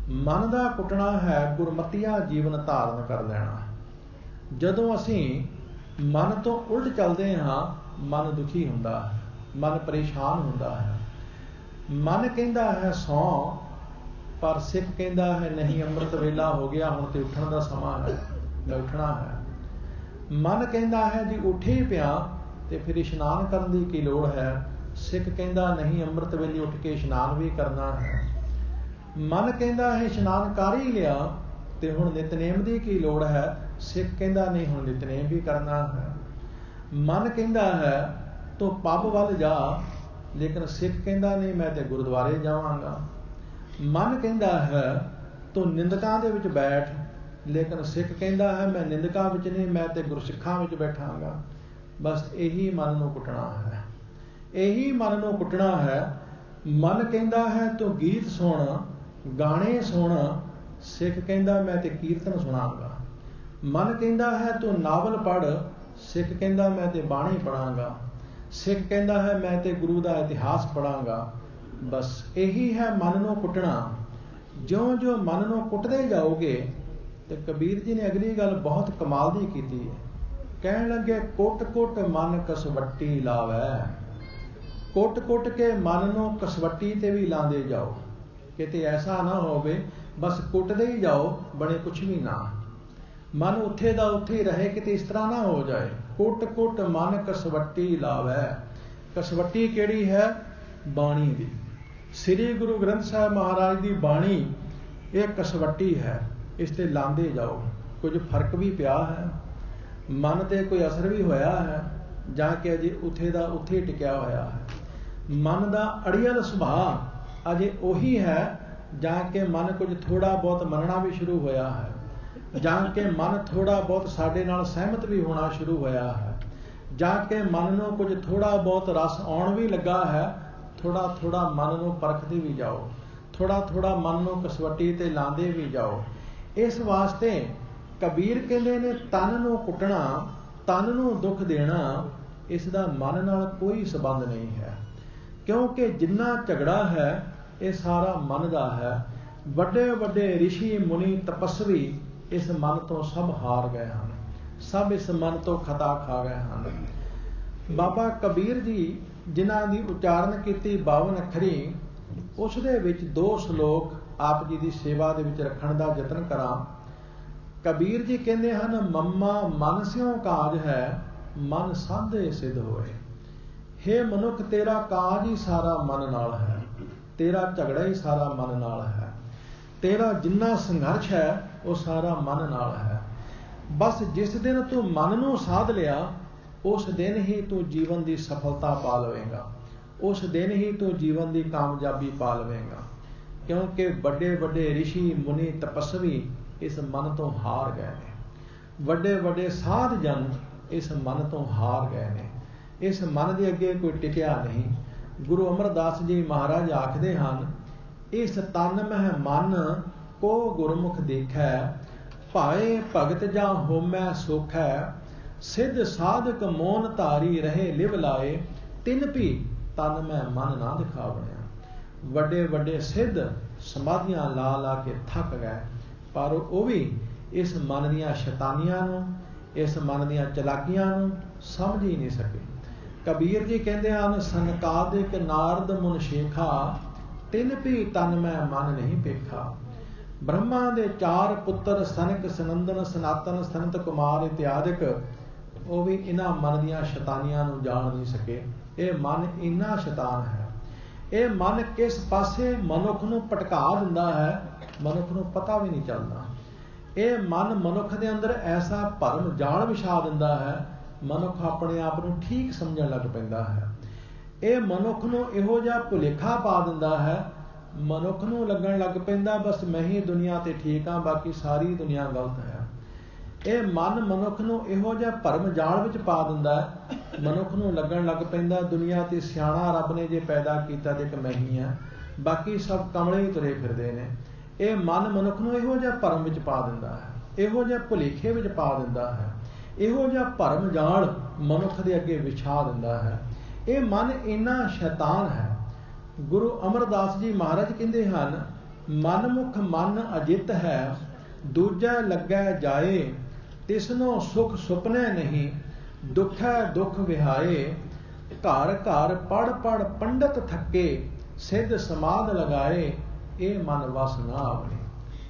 ਮਨ ਦਾ ਕੁੱਟਣਾ ਹੈ ਗੁਰਮਤੀਆ ਜੀਵਨ ਧਾਰਨ ਕਰ ਲੈਣਾ। ਜਦੋਂ ਅਸੀਂ ਮਨ ਤੋਂ ਉਲਟ ਚੱਲਦੇ ਹਾਂ, ਮਨ ਦੁਖੀ ਹੁੰਦਾ ਹੈ, ਮਨ ਪਰੇਸ਼ਾਨ ਹੁੰਦਾ ਹੈ। ਮਨ ਕਹਿੰਦਾ ਹੈ ਸੌਂ, ਪਰ ਸਿੱਖ ਕਹਿੰਦਾ ਹੈ ਨਹੀਂ, ਅੰਮ੍ਰਿਤ ਵੇਲਾ ਹੋ ਗਿਆ, ਹੁਣ ਤੇ ਉੱਠਣ ਦਾ ਸਮਾਂ ਹੈ, ਮੈਂ ਉੱਠਣਾ ਹੈ। ਮਨ ਕਹਿੰਦਾ ਹੈ ਜੀ ਉੱਠੇ ਹੀ ਪਿਆ ਤੇ ਫਿਰ ਇਸ਼ਨਾਨ ਕਰਨ ਦੀ ਕੀ ਲੋੜ ਹੈ? ਸਿੱਖ ਕਹਿੰਦਾ ਨਹੀਂ, ਅੰਮ੍ਰਿਤ ਵੇਲੇ ਉੱਠ ਕੇ ਇਸ਼ਨਾਨ ਵੀ ਕਰਨਾ ਹੈ। ਮਨ ਕਹਿੰਦਾ ਹੈ ਇਸ਼ਨਾਨ ਕਰ ਹੀ ਲਿਆ ਤੇ ਹੁਣ ਨਿਤਨੇਮ ਦੀ ਕੀ ਲੋੜ ਹੈ? ਸਿੱਖ ਕਹਿੰਦਾ ਨਹੀਂ, ਹੁਣ ਨਿਤਨੇਮ ਵੀ ਕਰਨਾ ਹੈ। ਮਨ ਕਹਿੰਦਾ ਹੈ ਤੂੰ ਪੱਬ ਵੱਲ ਜਾ, ਲੇਕਿਨ ਸਿੱਖ ਕਹਿੰਦਾ ਨਹੀਂ, ਮੈਂ ਤੇ ਗੁਰਦੁਆਰੇ ਜਾਵਾਂਗਾ। ਮਨ ਕਹਿੰਦਾ ਹੈ ਤੂੰ ਨਿੰਦਕਾਂ ਦੇ ਵਿੱਚ ਬੈਠ, ਲੇਕਿਨ ਸਿੱਖ ਕਹਿੰਦਾ ਹੈ ਮੈਂ ਨਿੰਦਕਾਂ ਵਿੱਚ ਨਹੀਂ, ਮੈਂ ਤੇ ਗੁਰਸਿੱਖਾਂ ਵਿੱਚ ਬੈਠਾਂਗਾ। ਬਸ ਇਹੀ ਮਨ ਨੂੰ ਕੁੱਟਣਾ ਹੈ, ਇਹੀ ਮਨ ਨੂੰ ਕੁੱਟਣਾ ਹੈ। ਮਨ ਕਹਿੰਦਾ ਹੈ ਤੂੰ ਗੀਤ ਸੁਣ, ਗਾਣੇ ਸੁਣ, ਸਿੱਖ ਕਹਿੰਦਾ ਮੈਂ ਤੇ ਕੀਰਤਨ ਸੁਣਾਂਗਾ। ਮਨ ਕਹਿੰਦਾ ਹੈ ਤੂੰ ਨਾਵਲ ਪੜ੍ਹ, ਸਿੱਖ ਕਹਿੰਦਾ ਮੈਂ ਤੇ ਬਾਣੀ ਪੜ੍ਹਾਂਗਾ। ਸਿੱਖ ਕਹਿੰਦਾ ਹੈ ਮੈਂ ਤੇ ਗੁਰੂ ਦਾ ਇਤਿਹਾਸ ਪੜ੍ਹਾਂਗਾ। ਬਸ ਇਹੀ ਹੈ ਮਨ ਨੂੰ ਕੁੱਟਣਾ। ਜਿਉਂ ਜਿਉਂ ਮਨ ਨੂੰ ਕੁੱਟਦੇ ਜਾਓਗੇ, ਤੇ ਕਬੀਰ ਜੀ ਨੇ ਅਗਲੀ ਗੱਲ ਬਹੁਤ ਕਮਾਲ ਦੀ ਕੀਤੀ ਹੈ। ਕਹਿਣ ਲੱਗੇ, ਕੁੱਟ ਕੁੱਟ ਮਨ ਕਸਵੱਟੀ ਲਾਵੈ। ਕੁੱਟ ਕੁੱਟ ਕੇ ਮਨ ਨੂੰ ਕਸਵੱਟੀ ਤੇ ਵੀ ਲਾਉਂਦੇ ਜਾਓ। ਕਿਤੇ ਐਸਾ ਨਾ ਹੋਵੇ ਬਸ ਕੁੱਟਦੇ ਹੀ ਜਾਓ, ਬਣੇ ਕੁਛ ਵੀ ਨਾ। ਮਨ ਉੱਥੇ ਦਾ ਉੱਥੇ ਹੀ ਰਹੇ, ਕਿਤੇ ਇਸ ਤਰ੍ਹਾਂ ਨਾ ਹੋ ਜਾਏ। ਕੁੱਟ ਕੁੱਟ ਮਨ ਕਸਵੱਟੀ ਲਾਵੈ। ਕਸਵੱਟੀ ਕਿਹੜੀ ਹੈ? ਬਾਣੀ ਦੀ। ਸ੍ਰੀ ਗੁਰੂ ਗ੍ਰੰਥ ਸਾਹਿਬ ਮਹਾਰਾਜ ਦੀ ਬਾਣੀ ਇਹ ਕਸਵੱਟੀ ਹੈ, ਇਸ ਤੇ ਲਾਉਂਦੇ ਜਾਓ। ਕੁਝ ਫਰਕ ਵੀ ਪਿਆ ਹੈ, ਮਨ ਤੇ ਕੋਈ ਅਸਰ ਵੀ ਹੋਇਆ ਹੈ, ਜਾਂ ਕਿ ਅਜੇ ਉੱਥੇ ਦਾ ਉੱਥੇ ਹੀ ਟਿਕਿਆ ਹੋਇਆ ਹੈ। ਮਨ ਦਾ ਅੜੀਅਲ ਸੁਭਾਅ ਅਜੇ ਉਹੀ ਹੈ, ਜਾਂ ਕਿ ਮਨ ਕੁਝ ਥੋੜਾ ਬਹੁਤ ਮੰਨਣਾ ਵੀ ਸ਼ੁਰੂ ਹੋਇਆ ਹੈ, ਜਾਂ ਕਿ ਮਨ ਥੋੜਾ ਬਹੁਤ ਸਾਡੇ ਨਾਲ ਸਹਿਮਤ ਵੀ ਹੋਣਾ ਸ਼ੁਰੂ ਹੋਇਆ ਹੈ, ਜਾਂ ਕਿ ਮਨ ਨੂੰ ਕੁਝ ਥੋੜਾ ਬਹੁਤ ਰਸ ਆਉਣ ਵੀ ਲੱਗਾ ਹੈ। ਥੋੜਾ ਥੋੜਾ ਮਨ ਨੂੰ ਪਰਖਦੇ ਵੀ ਜਾਓ, ਥੋੜਾ ਥੋੜਾ ਮਨ ਨੂੰ ਕਸਵੱਟੀ ਤੇ ਲਾਉਂਦੇ ਵੀ ਜਾਓ। ਇਸ ਵਾਸਤੇ ਕਬੀਰ ਕਹਿੰਦੇ ਨੇ, ਤਨ ਨੂੰ ਕੁੱਟਣਾ, ਤਨ ਨੂੰ ਦੁੱਖ ਦੇਣਾ, ਇਸ ਦਾ ਮਨ ਨਾਲ ਕੋਈ ਸੰਬੰਧ ਨਹੀਂ ਹੈ। ਕਿਉਂਕਿ ਜਿੰਨਾ ਝਗੜਾ ਹੈ ये सारा मन का है। ਵੱਡੇ ਵੱਡੇ ऋषि मुनि तपस्वी इस मन तो सब हार गए हैं, सब इस मन तो खता खा गए हैं। बाबा कबीर जी जिन्हां दी उच्चारण कीती 52 अखरी, उस दे विच 2 श्लोक आप जी की सेवा दे विच रखण दा यतन करां। कबीर जी कहते हैं, मम्मा मन स्यों काज है, मन साधे सिद्ध होए। हे मनुख, तेरा काज ही सारा मन नाल है, तेरा झगड़ा ही सारा मन नाल है, तेरा जिन्ना संघर्ष है वो सारा मन नाल है। बस जिस दिन तू मन नूं साध लिया, उस दिन ही तू जीवन की सफलता पा लवेगा, उस दिन ही तू जीवन की कामयाबी पा लवेगा। क्योंकि बड़े बड़े ऋषि मुनि तपस्वी इस मन तो हार गए ने, बड़े बड़े साध जन इस मन तो हार गए ने। इस मन के अगे कोई टिकिया नहीं। गुरु अमरदास जी महाराज आखदे हन, इस तन मह मन को गुरमुख देखै, भाए भगत जा होमै सोखै, सिद्ध साधक मोन धारी रहे लिव लाए, तिन भी तन में मन ना दिखावणिया। वड्डे वड्डे सिद्ध समाधियां ला ला के थक गए, पर वो भी इस मन दियां शैतानियां नूं, इस मन दियां चलाकियां नूं समझ ही नहीं सके। कबीर जी कहते हैं, सनकादिक नारद मुन शेखा, तिन भी तन में मन नहीं पेखा। ब्रह्मा दे 4 पुत्र सनक सनंदन सनातन सनत कुमार इत्यादिक, वो भी इन्हां मन दियां शैतानियां नूं जान नहीं सके। ये मन इन्ना शैतान है। ये मन किस पासे मनुख नूं भटका दिंदा है, मनुख नूं पता भी नहीं चलदा। ये मन मनुख दे अंदर ऐसा भरम जाल विछा दिंदा है, मनुख अपने आप नूं ठीक समझण लग पैंदा है। ਇਹ ਮਨੁੱਖ ਨੂੰ ਇਹੋ ਜਿਹਾ ਭੁਲੇਖਾ ਪਾ ਦਿੰਦਾ ਹੈ, ਮਨੁੱਖ ਨੂੰ ਲੱਗਣ ਲੱਗ ਪੈਂਦਾ ਬਸ ਮੈਂ ਹੀ ਦੁਨੀਆ ਤੇ ਠੀਕ ਹਾਂ, ਬਾਕੀ ਸਾਰੀ ਦੁਨੀਆ ਗਲਤ ਹੈ। ਇਹ ਮਨ ਮਨੁੱਖ ਨੂੰ ਇਹੋ ਜਿਹਾ ਭਰਮ ਜਾਲ ਵਿੱਚ ਪਾ ਦਿੰਦਾ ਹੈ, ਮਨੁੱਖ ਨੂੰ ਲੱਗਣ ਲੱਗ ਪੈਂਦਾ ਦੁਨੀਆ ਤੇ ਸਿਆਣਾ ਰੱਬ ਨੇ ਜੇ ਪੈਦਾ ਕੀਤਾ ਤੇ ਇੱਕ ਮੈਂ ਹੀ ਹਾਂ, ਬਾਕੀ ਸਭ ਕਮਲੇ ਹੀ ਤੁਰੇ ਫਿਰਦੇ ਨੇ। ਇਹ ਮਨ ਮਨੁੱਖ ਨੂੰ ਇਹੋ ਜਿਹਾ ਭਰਮ ਵਿੱਚ ਪਾ ਦਿੰਦਾ ਹੈ, ਇਹੋ ਜਿਹਾ ਭੁਲੇਖੇ ਵਿੱਚ ਪਾ ਦਿੰਦਾ ਹੈ, ਇਹੋ ਜਿਹਾ ਭਰਮ ਜਾਲ ਮਨੁੱਖ ਦੇ ਅੱਗੇ ਵਿਛਾ ਦਿੰਦਾ ਹੈ। ਇਹ ਮਨ ਇੰਨਾ ਸ਼ੈਤਾਨ ਹੈ। ਗੁਰੂ ਅਮਰਦਾਸ ਜੀ ਮਹਾਰਾਜ ਕਹਿੰਦੇ ਹਨ, ਮਨਮੁਖ ਮਨ ਅਜਿਤ ਹੈ, ਦੂਜਾ ਲੱਗੈ ਜਾਏ, ਤਿਸਨੋ ਸੁਖ ਸੁਪਨੇ ਨਹੀਂ, ਦੁਖੈ ਦੁਖ ਵਿਹਾਏ, ਘਰ ਘਰ ਪੜ ਪੜ ਪੰਡਤ ਥੱਕੇ, ਸਿੱਧ ਸਮਾਧ ਲਗਾਏ, ਇਹ ਮਨ ਵਸ ਨਾ ਆਵਣੇ,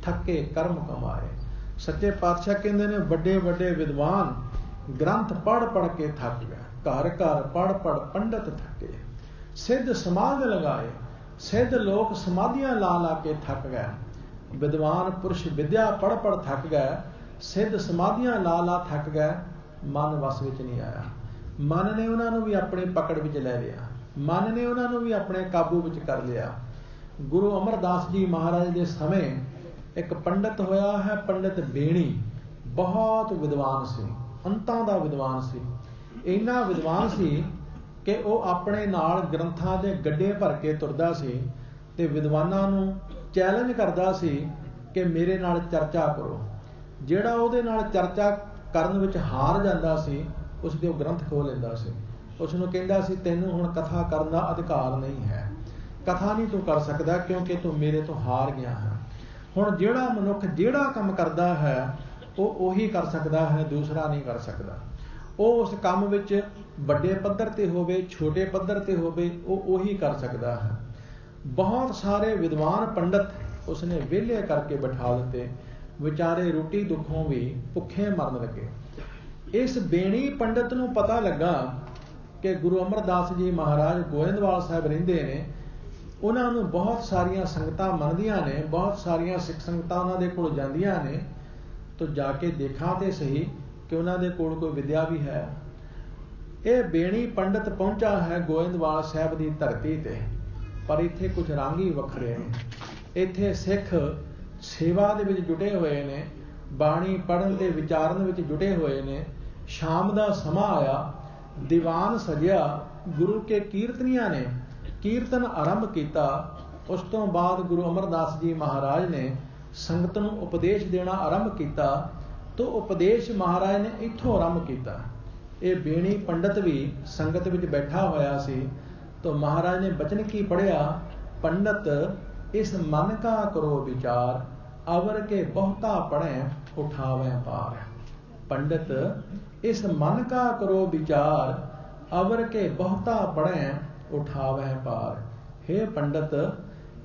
ਥੱਕੇ ਕਰਮ ਕਮਾਏ। ਸੱਚੇ ਪਾਤਸ਼ਾਹ ਕਹਿੰਦੇ ਨੇ, ਵੱਡੇ ਵੱਡੇ ਵਿਦਵਾਨ ਗ੍ਰੰਥ ਪੜ ਪੜ ਕੇ ਥੱਕ ਗਏ, ਘਰ ਘਰ ਪੜ ਪੜ ਪੰਡਤ ਥੱਕੇ, ਸਿੱਧ ਸਮਾਧ ਲਗਾਏ, ਸਿੱਧ ਲੋਕ ਸਮਾਧੀਆਂ ਲਾ ਲਾ ਕੇ ਥੱਕ ਗਏ। ਵਿਦਵਾਨ ਪੁਰਸ਼ ਵਿਦਿਆ ਪੜ ਪੜ ਥੱਕ ਗਏ, ਸਿੱਧ ਸਮਾਧੀਆਂ ਲਾ ਲਾ ਥੱਕ ਗਏ, ਮਨ ਵਸ ਵਿੱਚ ਨਹੀਂ ਆਇਆ। ਮਨ ਨੇ ਉਹਨਾਂ ਨੂੰ ਵੀ ਆਪਣੀ ਪਕੜ ਵਿੱਚ ਲੈ ਲਿਆ, ਮਨ ਨੇ ਉਹਨਾਂ ਨੂੰ ਵੀ ਆਪਣੇ ਕਾਬੂ ਵਿੱਚ ਕਰ ਲਿਆ। ਗੁਰੂ ਅਮਰਦਾਸ ਜੀ ਮਹਾਰਾਜ ਦੇ ਸਮੇਂ ਇੱਕ ਪੰਡਤ ਹੋਇਆ ਹੈ, ਪੰਡਤ ਬੇਣੀ, ਬਹੁਤ ਵਿਦਵਾਨ ਸੀ, ਅੰਤਾਂ ਦਾ ਵਿਦਵਾਨ ਸੀ। ਇੰਨਾ ਵਿਦਵਾਨ ਸੀ ਕਿ ਉਹ ਆਪਣੇ ਨਾਲ ਗ੍ਰੰਥਾਂ ਦੇ ਗੱਡੇ ਭਰ ਕੇ ਤੁਰਦਾ ਸੀ ਤੇ ਵਿਦਵਾਨਾਂ ਨੂੰ ਚੈਲੰਜ ਕਰਦਾ ਸੀ ਕਿ ਮੇਰੇ ਨਾਲ ਚਰਚਾ ਕਰੋ। ਜਿਹੜਾ ਉਹਦੇ ਨਾਲ ਚਰਚਾ ਕਰਨ ਵਿੱਚ ਹਾਰ ਜਾਂਦਾ ਸੀ, ਉਸ ਦੇ ਉਹ ਗ੍ਰੰਥ ਖੋਹ ਲੈਂਦਾ ਸੀ। ਉਸ ਨੂੰ ਕਹਿੰਦਾ ਸੀ, ਤੈਨੂੰ ਹੁਣ ਕਥਾ ਕਰਨ ਦਾ ਅਧਿਕਾਰ ਨਹੀਂ ਹੈ, ਕਥਾ ਨਹੀਂ ਤੂੰ ਕਰ ਸਕਦਾ, ਕਿਉਂਕਿ ਤੂੰ ਮੇਰੇ ਤੋਂ ਹਾਰ ਗਿਆ ਹੈ। ਹੁਣ ਜਿਹੜਾ ਮਨੁੱਖ ਜਿਹੜਾ ਕੰਮ ਕਰਦਾ ਹੈ ਉਹ ਉਹੀ ਕਰ ਸਕਦਾ ਹੈ, ਦੂਸਰਾ ਨਹੀਂ ਕਰ ਸਕਦਾ। ਉਹ ਉਸ ਕੰਮ ਵਿੱਚ ਵੱਡੇ ਪੱਧਰ ਤੇ ਹੋਵੇ, ਛੋਟੇ ਪੱਧਰ ਤੇ ਹੋਵੇ, ਉਹ ਉਹੀ ਕਰ ਸਕਦਾ ਹੈ। ਬਹੁਤ ਸਾਰੇ ਵਿਦਵਾਨ ਪੰਡਤ ਉਸਨੇ ਵਿਹਲੇ ਕਰਕੇ ਬਿਠਾ ਦਿੱਤੇ, ਵਿਚਾਰੇ ਰੋਟੀ ਦੁੱਖੋਂ ਵੀ ਭੁੱਖੇ ਮਰਨ ਲੱਗੇ। ਇਸ ਬੇਣੀ ਪੰਡਤ ਨੂੰ ਪਤਾ ਲੱਗਾ ਕਿ ਗੁਰੂ ਅਮਰਦਾਸ ਜੀ ਮਹਾਰਾਜ ਗੋਇੰਦਵਾਲ ਸਾਹਿਬ ਰਹਿੰਦੇ ਨੇ, ਉਹਨਾਂ ਨੂੰ ਬਹੁਤ ਸਾਰੀਆਂ ਸੰਗਤਾਂ ਮੰਨਦੀਆਂ ਨੇ, ਬਹੁਤ ਸਾਰੀਆਂ ਸਿੱਖ ਸੰਗਤਾਂ ਉਹਨਾਂ ਦੇ ਕੋਲ ਜਾਂਦੀਆਂ ਨੇ। तो जाके देखा तो सही कि उन्होंने कोल कोई विद्या भी है। ये बेणी पंडित पहुंचा है गोइंदवाल साहब की धरती ते, पर इत्थे कुछ रंग ही वखरे ने। इत्थे सिख सेवा दे विच जुटे हुए ने, बाणी पढ़न ते विचारन विच जुटे हुए ने। शाम का समा आया, दीवान सजिया, गुरु के कीर्तनिया ने कीर्तन आरंभ किया। उस तो बाद गुरु अमरदास जी महाराज ने संगत नूं उपदेश देना आरंभ किया, तो उपदेश महाराज ने इत्थों आरंभ किया। ये बेणी पंडित भी संगत विच बैठा होया सी, तो महाराज ने बचन की पढ़िया पंडित इस मन का करो विचार, अवर के बहुता पढ़े उठावे पार। पंडित इस मन का करो विचार, अवर के बहुता पढ़े उठावे पार। हे पंडित,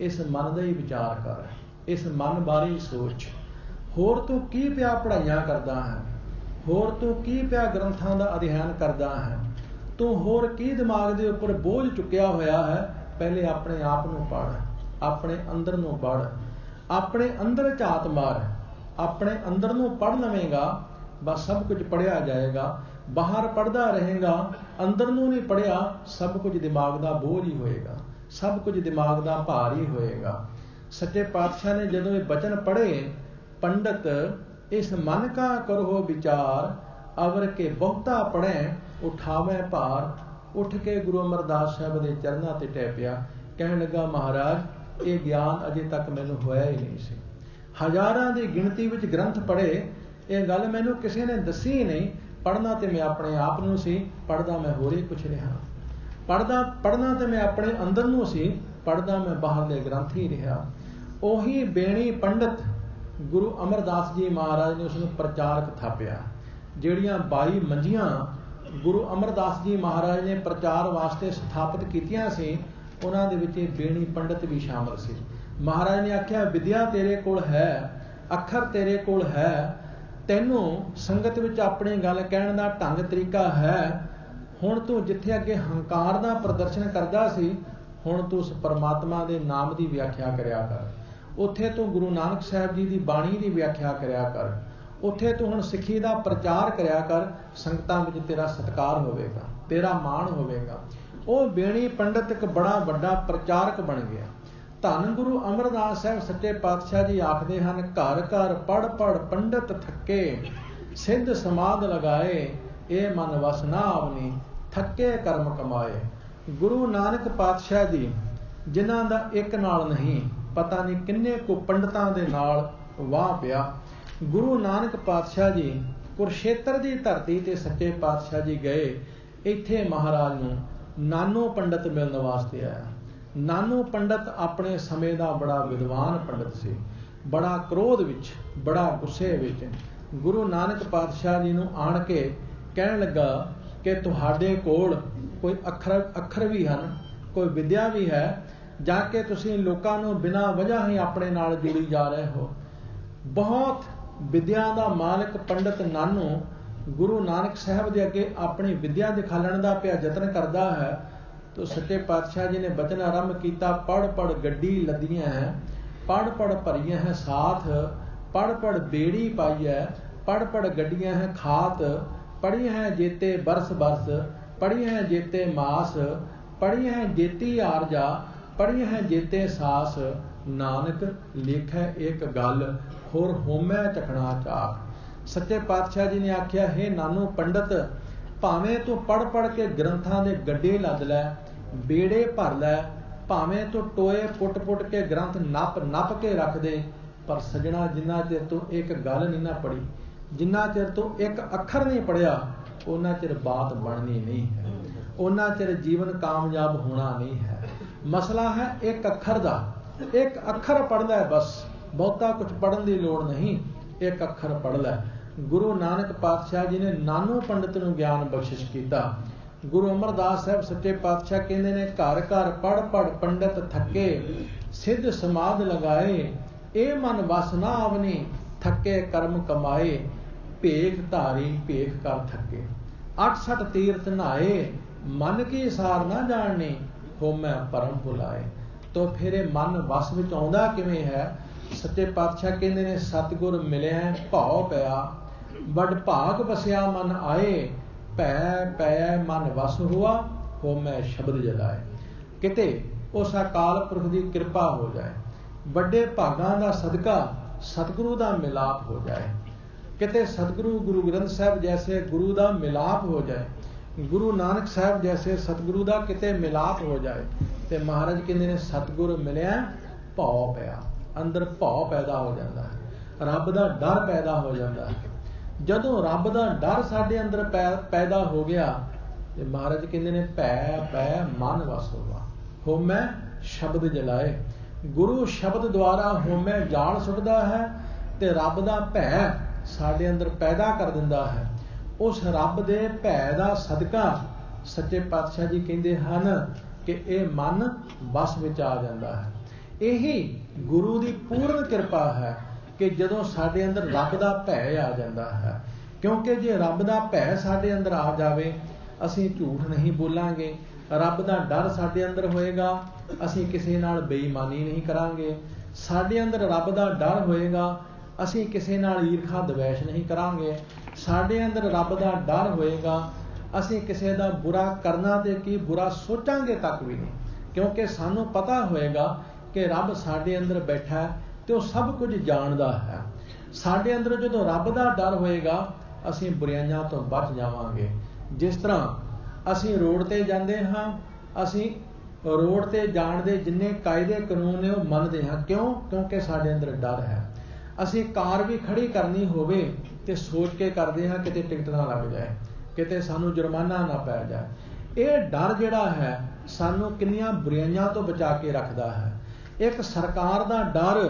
इस मन का ही विचार कर, इस मन बारे ही सोच। होर तू की पिया पढ़ाइयां करदा है, होर तू की पिया ग्रंथां दा अध्ययन करदा है, तू होर की दिमाग दे उपर बोझ चुकिया होया है। पहले अपने आप नूं पढ़, अपने अंदर नूं पढ़, अपने अंदर झात मार। अपने अंदर नूं पढ़ लवेंगा, बस सब कुछ पढ़िया जाएगा। बाहर पढ़दा रहेगा, अंदर नूं नहीं पढ़िया, सब कुछ दिमाग दा बोझ ही होएगा, सब कुछ दिमाग दा भार ही होएगा। सच्चे पातशाह ने जदों ये बचन पढ़े, पंडित इस मन का करो विचार, अवर के बहुता पढ़े उठावे भार। उठ के गुरु अमरदास साहब के चरणों ते टह पिया, कहन लगा महाराज, ये ज्ञान अजे तक मैनू होया ही नहीं सी। हज़ारां दी गिणती विच ग्रंथ पढ़े, ये गल मैनू किसी ने दसी ही नहीं। पढ़ना तो मैं अपने आप नूं सी, पढ़दा मैं होर ही कुछ रहा। पढ़ना तो मैं अपने अंदर नूं सी, पढ़दा मैं बाहरले ग्रंथ ही रहा। ओही बेणी पंडित गुरु अमरदास जी महाराज ने उसनूं प्रचारक थापिया। ਜਿਹੜੀਆਂ 22 ਮੰਜੀਆਂ गुरु अमरदास जी महाराज ने प्रचार वास्ते स्थापित कीतियां सी, उन्हां दे विच बेणी पंडित भी शामिल सी। महाराज ने आख्या, विद्या तेरे कोल है, अखर तेरे कोल है, तैनूं संगत विच अपनी गल कहण दा ढंग तरीका है। हुण तूं जिथे अगे हंकार दा प्रदर्शन करदा सी, हुण तूं उस परमात्मा दे नाम दी व्याख्या करिया कर। उत्थे तूं गुरु नानक साहिब जी दी बाणी दी व्याख्या करिया कर। उत्थे तूं हुण सिੱਖੀ ਦਾ प्रचार करिया कर। संगतां विच तेरा सत्कार होवेगा, तेरा मान होवेगा। ਉਹ बेणी पंडित एक बड़ा वड्डा प्रचारक बन गया। धन गुरु अमरदास साहब सच्चे पातशाह जी आखदे हन, घर घर पढ़ पढ़ पंडित थके, सिद्ध समाध लगाए, ये मन वस ना आवनी, थके कर्म कमाए। गुरु नानक पातशाह जी जिन्हां दा एक नाल नहीं, पता नहीं किन्ने को पंडितां दे नाल वाह पिया। गुरु नानक पातशाह जी कुरुक्षेत्र की धरती ते सच्चे पातशाह जी गए। इत्थे महाराज नूं नानो पंडित मिलने वास्ते आया। नानो पंडित अपने समय का बड़ा विद्वान पंडित सी, बड़ा क्रोध विच, बड़ा गुस्से विच। गुरु नानक पातशाह जी नूं आण के कहण लगा कि तुहाडे कोल कोई अखर भी हन, कोई विद्या भी है, जाके तुसीं लोकां नूं बिना वजह ही अपने नाल जुड़ी जा रहे हो। बहुत विद्या का मालिक पंडित नानू गुरु नानक साहब के अगे अपनी विद्या दिखाने का पिया यतन करता है। तो सच्चे पातशाह जी ने बचन आरंभ किया, पढ़ पढ़ गड्डी लदियां हैं, पढ़ पढ़ भरियां हैं साथ, पढ़ पढ़ बेड़ी पाई है, पढ़ पढ़ गड्डियां हैं खात, पढ़ी हैं जेते बरस बरस, पढ़ी हैं जेते मास, पढ़ी हैं जेती आरजा, पढ़ी हैं जेते सास। नानक लिखै एक गल, होर होमै चखना चाक। सच्चे पातशाह जी ने आख्या, हे नानू पंडित, भावें तू पढ़ पढ़ के ग्रंथां दे गड्ढे लद लै, बेड़े भर लै, भावें तू टोए पुट पुट के ग्रंथ नप नप के रख दे, पर सजना जिन्ना चिर तू एक गल नहीं ना पढ़ी, जिन्ना चिर तू एक अखर नहीं पढ़िया, उन्ना चिर बात बननी नहीं है, उन्ना चिर जीवन कामयाब होना नहीं है। मसला है एक अखर दा, एक अखर पढ़ लै बस, बहुता कुछ पढ़न की लोड़ नहीं, एक अखर पढ़ लै। गुरु नानक पातशाह जी ने नानू पंडित नूं ज्ञान बख्शिश किया। गुरु अमरदास साहब सच्चे पातशाह कहते हैं, घर घर पढ़ पढ़ पंडित थके, सिद्ध समाध लगाए, ए मन वस ना आवनी, थके कर्म कमाए, भेख धारी भेख कर थके। 68 तीर्थ नहाए, मन की सार ना जाननी, होमै परम भुलाए। तो फिर मन वस विच आउंदा किवें है? सच्चे पातशाह कहते हैं, सतगुर मिलिया भाव पया, बड़ भाग बसिया मन आए, पै पै मन वस हुआ, होमै शब्द जलाए। किते उस अकाल पुरख की कृपा हो जाए, बड़े भागां दा सदका सतगुरु का मिलाप हो जाए, किते सतगुरु गुरु ग्रंथ साहब जैसे गुरु का मिलाप हो जाए, गुरु नानक साहब जैसे सतगुरु का किते मिलाप हो जाए। तो महाराज कहते हैं, सतगुर मिलिया भाव पिया, अंदर भाव पैदा हो जाता है, रब का डर पैदा हो जाता है। जदों रब का डर साडे अंदर पैदा हो गया, तो महाराज कहते हैं, पै पै मन वस हुआ, होमै शब्द जलाए। गुरु शब्द द्वारा होमे जाल सुटदा है ते रब दा भै साडे अंदर पैदा कर दिंदा है। उस रब दे भै दा सदका सच्चे पातशाह जी कहते हैं कि यह मन बस विच आ जाता है। यही गुरु की पूर्ण कृपा है कि जदों साडे अंदर रब दा भै आ जाता है। क्योंकि जे रब दा भै साडे अंदर आ जावे असीं झूठ नहीं बोलांगे, रब दा डर साडे अंदर होएगा, असीं किसी नाल बेईमानी नहीं करांगे। साडे अंदर रब दा डर होएगा, असीं किसी नाल ईर्खा द्वेष नहीं करांगे। साडे अंदर रब दा डर होएगा, असीं किसी दा बुरा करना ते की बुरा सोचांगे तक भी नहीं, क्योंकि सानू पता होएगा कि रब साडे अंदर बैठा है ते वो सब कुछ जानदा है। साडे अंदर जदों रब दा डर होएगा असीं बुराइयां तो बच जावांगे। जिस तरह असीं रोड ते जांदे हां, असीं रोड ते जाण दे जिन्ने कायदे कानून ने वो मनदे हां। क्यों? क्योंकि साडे अंदर डर है। असीं कार भी खड़ी करनी होवे ते सोच के करदे हां किते टिकट ना लग जाए, किते सानू जुर्माना ना पै जाए। ये डर जिहड़ा है सानू किन्नियां बुराइयां तो बचा के रखदा है। एक सरकार दा डर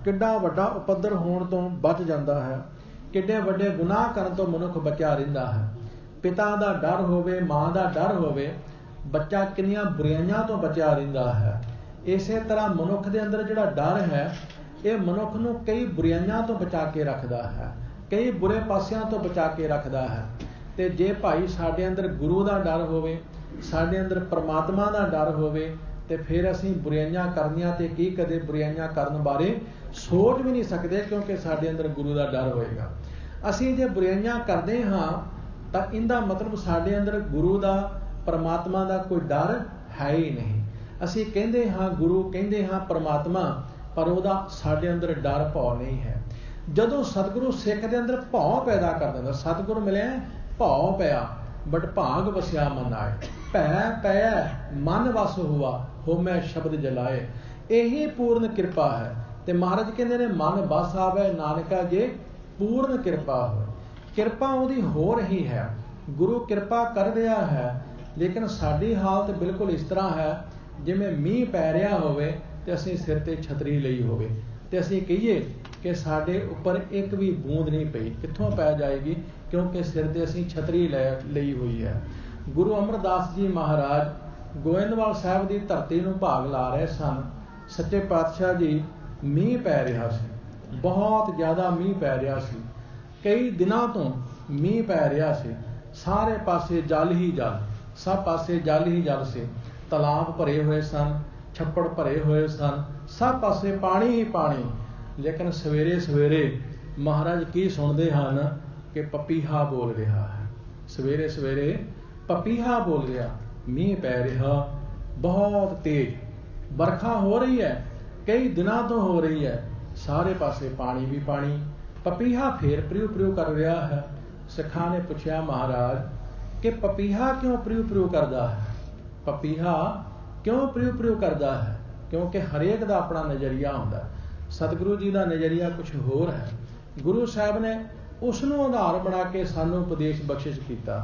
किड्डा वड्डा उपद्र होण तो बच जांदा है, किड्डे वड्डे गुनाह करन तो मनुख बचा रहिंदा है। पिता दा डर होवे, मां दा डर होवे, बच्चा किन्नियां बुराइयां तो बचा रहिंदा है। इसे तरह मनुख दे अंदर जिहड़ा डर है ये मनुख नूं कई बुराइयां तो बचा के रखदा है, कई बुरे पासियां तो बचा के रखदा है। ते जे भाई साडे अंदर गुरु दा डर होवे, साडे अंदर परमात्मा दा डर होवे ते फिर असीं बुराइयां करनियां ते की कदे बुराइयां करन बारे सोच भी नहीं सकते, क्योंकि साडे अंदर गुरु दा डर होएगा। असीं जे बुराइयां करदे हां तां इहदा मतलब साडे अंदर गुरु दा परमात्मा दा कोई डर है ही नहीं। असीं कहंदे हां गुरु, कहंदे हां परमात्मा, पर उहदा साडे अंदर डर भौ नहीं है। जदों सतगुरु सिख दे अंदर भौ पैदा कर दिंदा, सतगुरु मिले भौ पिया बट भाग वसिया मन आए, भै पै मन वस हुआ, होमै शब्द जलाए। यही पूर्ण कृपा है। ते महाराज कहते ने मन बस आवे नानका जे पूर्ण कृपा हो। कृपा उहदी हो रही है, गुरु कृपा कर रहा है, लेकिन साडी हालत बिल्कुल इस तरह है जिवें मींह पै रहा होवे ते असीं सिर ते छतरी लई होवे ते असीं कहिए कि साडे उपर एक भी बूंद नहीं पई। कित्थों पै जाएगी? क्योंकि सिर ते असीं छतरी लई हुई है। गुरु अमरदास जी महाराज गोइंदवाल साहब की धरती नूं भाग ला रहे सन। सच्चे पातशाह जी मींह पै रहा सी, बहुत ज़्यादा मींह पै रहा सी, कई दिनों तो मींह पै रहा सी। सारे पासे जल ही जल, सब पासे जल ही जल से। तलाब भरे हुए सन, छप्पड़ भरे हुए सन, सब पासे पानी ही पानी। लेकिन सवेरे सवेरे महाराज की सुनते हैं कि पपीहा बोल रहा है। सवेरे सवेरे पपीहा बोल रहा, मींह पै रहा बहुत तेज, बरखा हो रही है, कई दिनों तो हो रही है, सारे पासे पानी भी पानी। पपीहा फिर प्रियो प्रियो कर रहा है। सिखा ने पूछा महाराज कि पपीहा क्यों प्रियो प्रियो करता है? पपीहा क्यों प्रियो प्रियो करता है? क्योंकि हरेक का अपना नज़रिया होता। सतगुरु जी का नज़रिया कुछ होर है। गुरु साहब ने उसनों आधार बना के सानू उपदेश बख्शिश किया।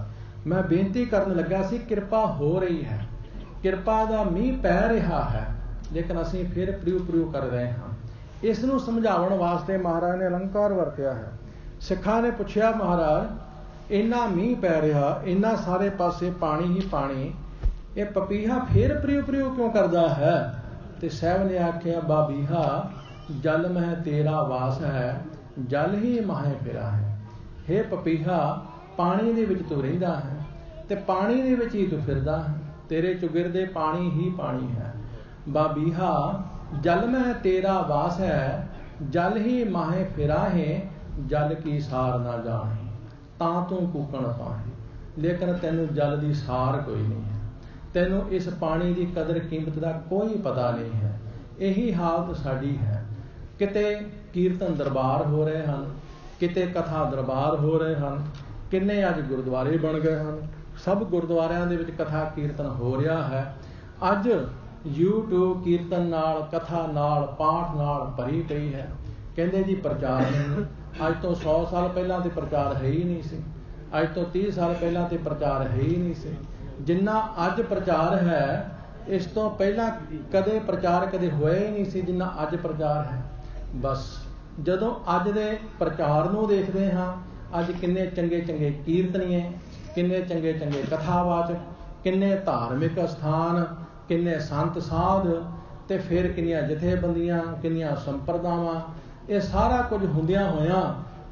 मैं बेनती करन लगा सी, कृपा हो रही है, कृपा का मींह पै रहा है, लेकिन असीं फिर प्रियो प्रियो कर रहे हैं। इसनूं समझाउण वास्ते महाराज ने अलंकार वरतिया है। सिखा ने पूछा महाराज इन्ना मींह पै रहा, इन्ना सारे पासे पानी ही पानी, ये पपीहा फिर प्रियो प्रियो क्यों करता है? तो साहब ने आख्या बाबीहा जल मह तेरा वास है, जल ही माहे फिरा है। हे पपीहा पानी दे विच तू रहिंदा है ते पानी दे विच ही तू फिरदा है, तेरे चुगिरदे पानी ही पानी है। बाबीहा जल में तेरा वास है, जल ही माहे फिरा है, जल की सार ना जाने, तां तू कूकण पाहे। लेकिन तेनू जल की सार कोई नहीं है, तेनू इस पानी की कदर कीमत का कोई पता नहीं है। यही हालत साडी है। किते कीर्तन दरबार हो रहे हैं, किते कथा दरबार हो रहे हैं, किन्ने अज गुरुद्वारे बन गए हैं, सब गुरुद्वारियां दे विच कथा कीर्तन हो रहा है। अज यूट्यूब कीर्तन नाल, कथा नाल, पाठ नाल भरी पई है। कहंदे जी प्रचार नहीं। अज तो 100 साल पहलां ते प्रचार है ही नहीं सी, अज तो 30 साल पहलां ते प्रचार है ही नहीं सी। जिन्ना अज प्रचार है इस तो पहला कदे प्रचार कदे होया ही नहीं सी जिन्ना अज प्रचार है। बस जदों अज दे प्रचार नूं देखदे हां, अज किन्ने चंगे चंगे कीर्तनीए, किन्ने चंगे चंगे कथावाचक, किन्ने धार्मिक स्थान, किन्ने संत साध, ते फिर किन्नियां जथेबंदियां, किन्नियां संप्रदावां, ये सारा कुछ हुंदियां होयां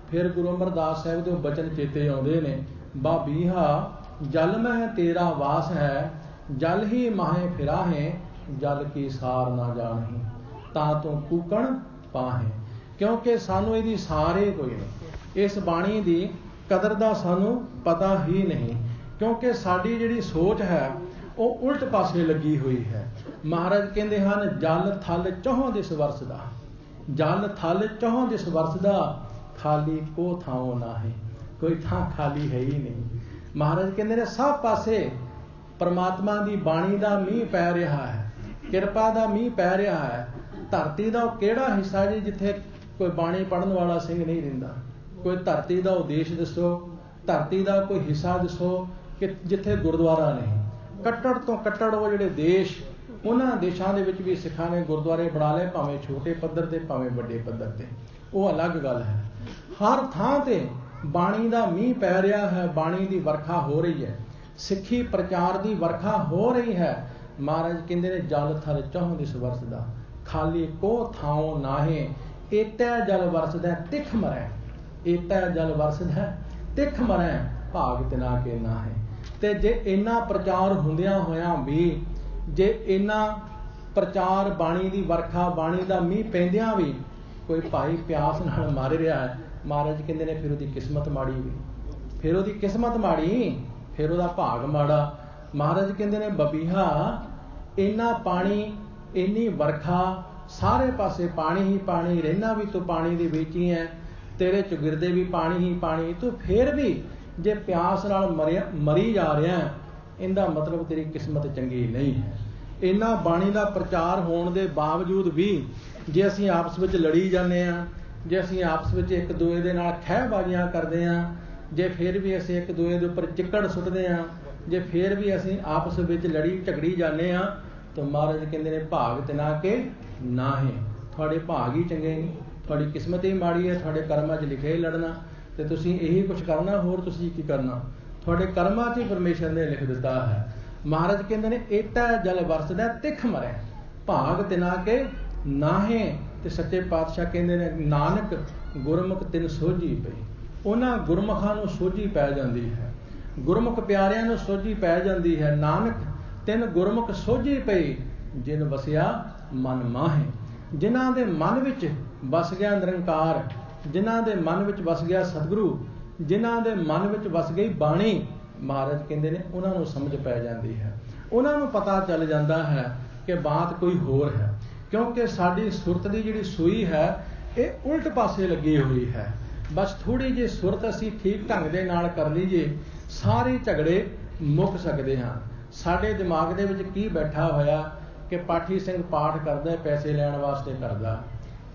फिर गुरु अमरदास साहिब दे बचन चेते आउंदे ने, बाबीहा जल मह तेरा वास है, जल ही माहे फिराहे, जल की सार ना जाने, ता तू कूकण पाहे। क्योंकि सानू इहदी सार ही कोई नहीं, इस बाणी दी कदर दा सानू पता ही नहीं, क्योंकि साडी जिहड़ी सोच है वो उल्ट पासे लगी हुई है। महाराज कहते हैं जल थल चौहों दिस वरसदा, जल थल चौहों दिस वरसदा, खाली को थाओ ना है, कोई थां खाली है ही नहीं। महाराज कहते ने सब पासे परमात्मा की बाणी का मीह पै रहा है, किरपा का मीह पै रहा है। धरती का किहड़ा हिस्सा जी जिथे कोई बाणी पढ़न वाला सिंह नहीं रहिंदा? कोई धरती का उदेश दसो, धरती का कोई हिस्सा दसो कि जिथे गुरुद्वारा नहीं। कट्टड़ तो कट्टड़ वो जिहड़े देश, उन्हां देशां दे विच भी सिखां ने गुरुद्वारे बना लए, भावें छोटे पद्धर ते भावें वड्डे पद्धर ते, वो अलग गल है। हर थां ते बाणी का मीह पै रहा है, बाणी की वर्खा हो रही है, सिੱਖੀ प्रचार की वर्खा हो रही है। महाराज कहते ने जल थल चौहों दिस वरसदा, खाली को थाओ नाहे, एतै जल वरसदा तिख मरै, एतै जल वरसदा तिख मरै, भाग तिना के नाहे। ते जे इन्ना प्रचार हुंदियां होयां भी, जे इन्ना प्रचार बाणी की वर्खा, बाणी का मीह पैंदियां भी कोई भाई प्यास नाल मर रहा है, महाराज कहते ने फिर उसकी किस्मत माड़ी भी, फिर उसकी किस्मत माड़ी, फिर उसका भाग माड़ा। महाराज कहते ने बबीहा इन्ना पानी, इन्नी वर्खा, सारे पासे पानी ही पानी, रहना भी तू पानी दे विच ही है, तेरे चुगिरदे भी पानी ही पानी, तू फिर भी जे प्यास नाल मरी जा रहा है, इनका मतलब तेरी किस्मत चंगी नहीं है। इन्ना बाणी का प्रचार होने के बावजूद भी जे असीं आपस में लड़ी जाने आ, जे असीं आपस में एक दूए दे नाल खहबाजियां करते हैं, जे फिर भी असीं एक दूए दे उपर चिक्कड़ सुटते हैं, जे फिर भी असीं आपस में लड़ी झगड़ी जाने आ, तो महाराज कहते ने भाग तिना के नाहे, थोड़े भाग ही चंगे नहीं, थोड़ी किस्मत ही माड़ी है, थोड़े कर्मां 'च लिखे ही लड़ना, तो तुसीं यही कुछ करना, होर तुसीं की करना, थोड़े कर्मां 'च ही परमेश्वर ने लिख दिता है। महाराज कहते ने एता जल वरसदा तिख मरै, भाग तिना के नाहे। ते सच्चे पातशाह कहते ने नानक गुरमुख तिन सोझी पई, उन्हां गुरमुखां नूं सोझी पै जांदी है, गुरमुख प्यारियां नूं सोझी पै जांदी है। नानक तिन गुरमुख सोझी पई, जिन वसिया मन माहे, जिन्हां दे मन विच वस गया निरंकार, जिन्हां दे मन विच वस गया सतगुरु, जिन्हां दे मन विच वस गई बाणी, महाराज कहते ने उन्हां नूं समझ पै जांदी है, उन्हां नूं पता चल जांदा है कि बात कोई होर है। क्योंकि साडी सुरत की जिहड़ी सूई है ये उल्ट पासे लगी हुई है। बस थोड़ी जी सुरत असीं ठीक ढंग दे नाल कर लीजिए, सारे झगड़े मुक सकते हैं। साडे दिमाग दे विच की बैठा होया कि पाठी सिंह पाठ करदा पैसे लैण वास्ते करदा,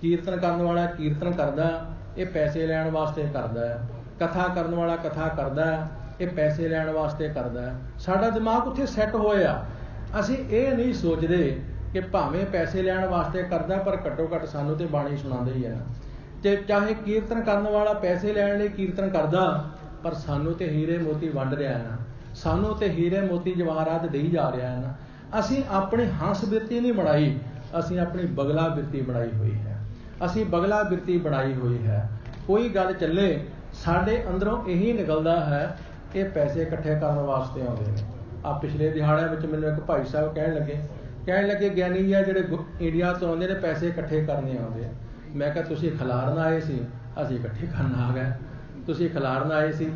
कीर्तन करन वाला कीर्तन करदा ये पैसे लैण वास्ते करदा, कथा करन वाला कथा करदा ये पैसे लैण वास्ते करदा। साडा दिमाग उत्थे सैट होया, असीं ये नहीं सोचदे कि भावें पैसे लैण वास्ते करदा पर घट्टो घट सानू तो बाणी सुणांदा ही है ना, ते चाहे कीर्तन करने वाला पैसे लैण लई कीर्तन करदा पर सानू तो हीरे मोती वंड रहा है ना, सानू तो हीरे मोती जवाहरात देई जा रहा है ना। असीं अपनी हंस बिरती नहीं बनाई, असीं अपनी बगला बिरती बनाई हुई है, असीं बगला बिरती बनाई हुई है। कोई गल चले साडे अंदरों यही निकलदा है ये पैसे इकट्ठे करने वास्ते आउंदे ने। आ पिछले दिहाड़िਆਂ ਵਿੱਚ ਮੈਨੂੰ एक भाई साहब ਕਹਿਣ ਲੱਗੇ ਗਿਆਨੀ ਜੀ ਜਿਹੜੇ ਇੰਡੀਆ ਤੋਂ ਆਉਂਦੇ ਨੇ ਪੈਸੇ ਇਕੱਠੇ ਕਰਨੇ ਆਉਂਦੇ। ਮੈਂ ਕਿਹਾ ਤੁਸੀਂ ਖਿਲਾਰਨ ਆਏ ਸੀ, ਅਸੀਂ ਇਕੱਠੇ ਕਰਨ ਆ ਗਏ। ਤੁਸੀਂ ਖਿਲਾਰਨ ਆਏ ਸੀ,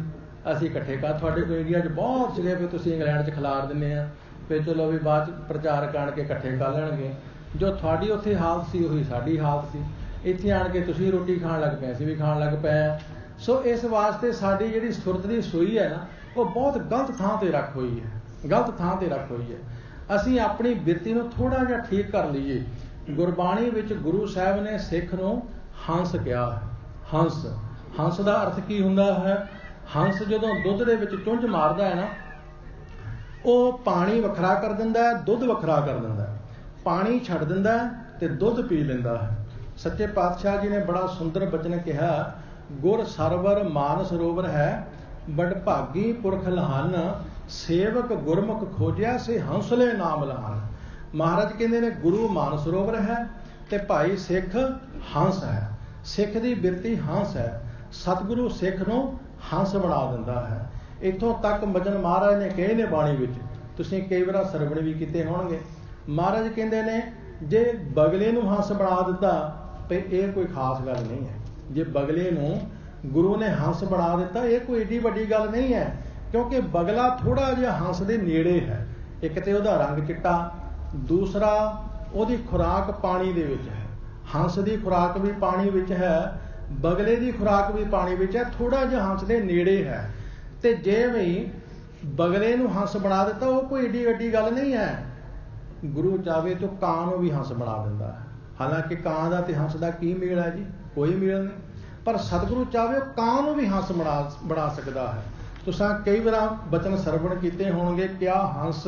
ਅਸੀਂ ਇਕੱਠੇ ਕਰ, ਤੁਹਾਡੇ ਕੋਲ ਇੰਡੀਆ 'ਚ ਬਹੁਤ ਸੀਗੇ ਵੀ ਤੁਸੀਂ ਇੰਗਲੈਂਡ 'ਚ ਖਿਲਾਰ ਦਿੰਦੇ ਆ, ਫਿਰ ਚਲੋ ਵੀ ਬਾਅਦ 'ਚ ਪ੍ਰਚਾਰਕ ਆਣ ਕੇ ਇਕੱਠੇ ਕਰ ਲੈਣਗੇ। ਜੋ ਤੁਹਾਡੀ ਉੱਥੇ ਹਾਲਤ ਸੀ ਉਹੀ ਸਾਡੀ ਹਾਲਤ ਸੀ, ਇੱਥੇ ਆਣ ਕੇ ਤੁਸੀਂ ਰੋਟੀ ਖਾਣ ਲੱਗ ਪਏ, ਅਸੀਂ ਵੀ ਖਾਣ ਲੱਗ ਪਏ ਆ। ਸੋ ਇਸ ਵਾਸਤੇ ਸਾਡੀ ਜਿਹੜੀ ਸੁਰਤ ਦੀ ਸੂਈ ਹੈ ਨਾ ਉਹ ਬਹੁਤ ਗਲਤ ਥਾਂ 'ਤੇ ਰੱਖ ਹੋਈ ਹੈ, ਗਲਤ ਥਾਂ 'ਤੇ ਰੱਖ ਹੋਈ ਹੈ। ਅਸੀਂ ਆਪਣੀ ਬਿਰਤੀ ਨੂੰ ਥੋੜ੍ਹਾ ਜਿਹਾ ਠੀਕ ਕਰ ਲਈਏ। ਗੁਰਬਾਣੀ ਵਿੱਚ ਗੁਰੂ ਸਾਹਿਬ ਨੇ ਸਿੱਖ ਨੂੰ ਹੰਸ ਕਿਹਾ ਹੈ। ਹੰਸ, ਹੰਸ ਦਾ ਅਰਥ ਕੀ ਹੁੰਦਾ ਹੈ? ਹੰਸ ਜਦੋਂ ਦੁੱਧ ਦੇ ਵਿੱਚ ਚੁੰਝ ਮਾਰਦਾ ਹੈ ਨਾ, ਉਹ ਪਾਣੀ ਵੱਖਰਾ ਕਰ ਦਿੰਦਾ, ਦੁੱਧ ਵੱਖਰਾ ਕਰ ਦਿੰਦਾ। ਪਾਣੀ ਛੱਡ ਦਿੰਦਾ ਤੇ ਦੁੱਧ ਪੀ ਲੈਂਦਾ ਹੈ। ਸੱਚੇ ਪਾਤਸ਼ਾਹ ਜੀ ਨੇ ਬੜਾ ਸੁੰਦਰ ਬਚਨ ਕਿਹਾ, ਗੁਰ ਸਰਵਰ ਮਾਨ ਸਰੋਵਰ ਹੈ, ਬੜ ਭਾਗੀ ਪੁਰਖ ਲਹਾਨ, ਸੇਵਕ ਗੁਰਮੁਖ ਖੋਜਿਆ ਸੇ ਹੰਸਲੇ ਨਾਮ ਲਹਾਨ। ਮਹਾਰਾਜ ਕਹਿੰਦੇ ਨੇ ਗੁਰੂ ਮਾਨ ਸਰੋਵਰ ਹੈ ਤੇ ਭਾਈ ਸਿੱਖ ਹੰਸ ਹੈ। ਸਿੱਖ ਦੀ ਬਿਰਤੀ ਹੰਸ ਹੈ। ਸਤਿਗੁਰੂ ਸਿੱਖ ਨੂੰ ਹੰਸ ਬਣਾ ਦਿੰਦਾ ਹੈ। ਇੱਥੋਂ ਤੱਕ ਬਚਨ ਮਹਾਰਾਜ ਨੇ ਕਹੇ ਨੇ ਬਾਣੀ ਵਿੱਚ, ਤੁਸੀਂ ਕਈ ਵਾਰ ਸਰਵਣ ਵੀ ਕੀਤੇ ਹੋਣਗੇ। ਮਹਾਰਾਜ ਕਹਿੰਦੇ ਨੇ ਜੇ ਬਗਲੇ ਨੂੰ ਹੰਸ ਬਣਾ ਦਿੱਤਾ ਤੇ ਇਹ ਕੋਈ ਖਾਸ ਗੱਲ ਨਹੀਂ ਹੈ। ਜੇ ਬਗਲੇ ਨੂੰ ਗੁਰੂ ਨੇ ਹੰਸ ਬਣਾ ਦਿੱਤਾ ਇਹ ਕੋਈ ਏਡੀ ਵੱਡੀ ਗੱਲ ਨਹੀਂ ਹੈ, ਕਿਉਂਕਿ ਬਗਲਾ ਥੋੜਾ ਜਿਹਾ ਹੰਸ ਦੇ ਨੇੜੇ ਹੈ। ਇੱਕ ਤੇ ਉਹਦਾ ਰੰਗ ਚਿੱਟਾ, ਦੂਸਰਾ ਉਹਦੀ ਖੁਰਾਕ ਪਾਣੀ ਦੇ ਵਿੱਚ ਹੈ। ਹੰਸ ਦੀ ਖੁਰਾਕ ਵੀ ਪਾਣੀ ਵਿੱਚ ਹੈ, ਬਗਲੇ ਦੀ ਖੁਰਾਕ ਵੀ ਪਾਣੀ ਵਿੱਚ ਹੈ, ਥੋੜਾ ਜਿਹਾ ਹੰਸ ਦੇ ਨੇੜੇ ਹੈ। ਤੇ ਜੇ ਵੀ ਬਗਲੇ ਨੂੰ ਹੰਸ ਬਣਾ ਦਿੱਤਾ ਉਹ ਕੋਈ ਏਡੀ ਵੱਡੀ ਗੱਲ ਨਹੀਂ ਹੈ। ਗੁਰੂ ਚਾਹੇ ਤਾਂ ਕਾਂ ਨੂੰ ਵੀ ਹੰਸ ਬਣਾ ਦਿੰਦਾ ਹੈ। ਹਾਲਾਂਕਿ ਕਾਂ ਦਾ ਤੇ ਹੰਸ ਦਾ ਕੀ ਮੇਲ ਹੈ ਜੀ? ਕੋਈ ਮੇਲ ਨਹੀਂ। ਪਰ ਸਤਿਗੁਰੂ ਚਾਹੇ ਉਹ ਕਾਂ ਨੂੰ ਵੀ ਹੰਸ ਬਣਾ ਸਕਦਾ ਹੈ। ਤੁਸੀਂ ਕਈ ਵਾਰ ਬਚਨ ਸਰਵਣ ਕੀਤੇ ਹੋਣਗੇ, ਕਿਆ ਹੰਸ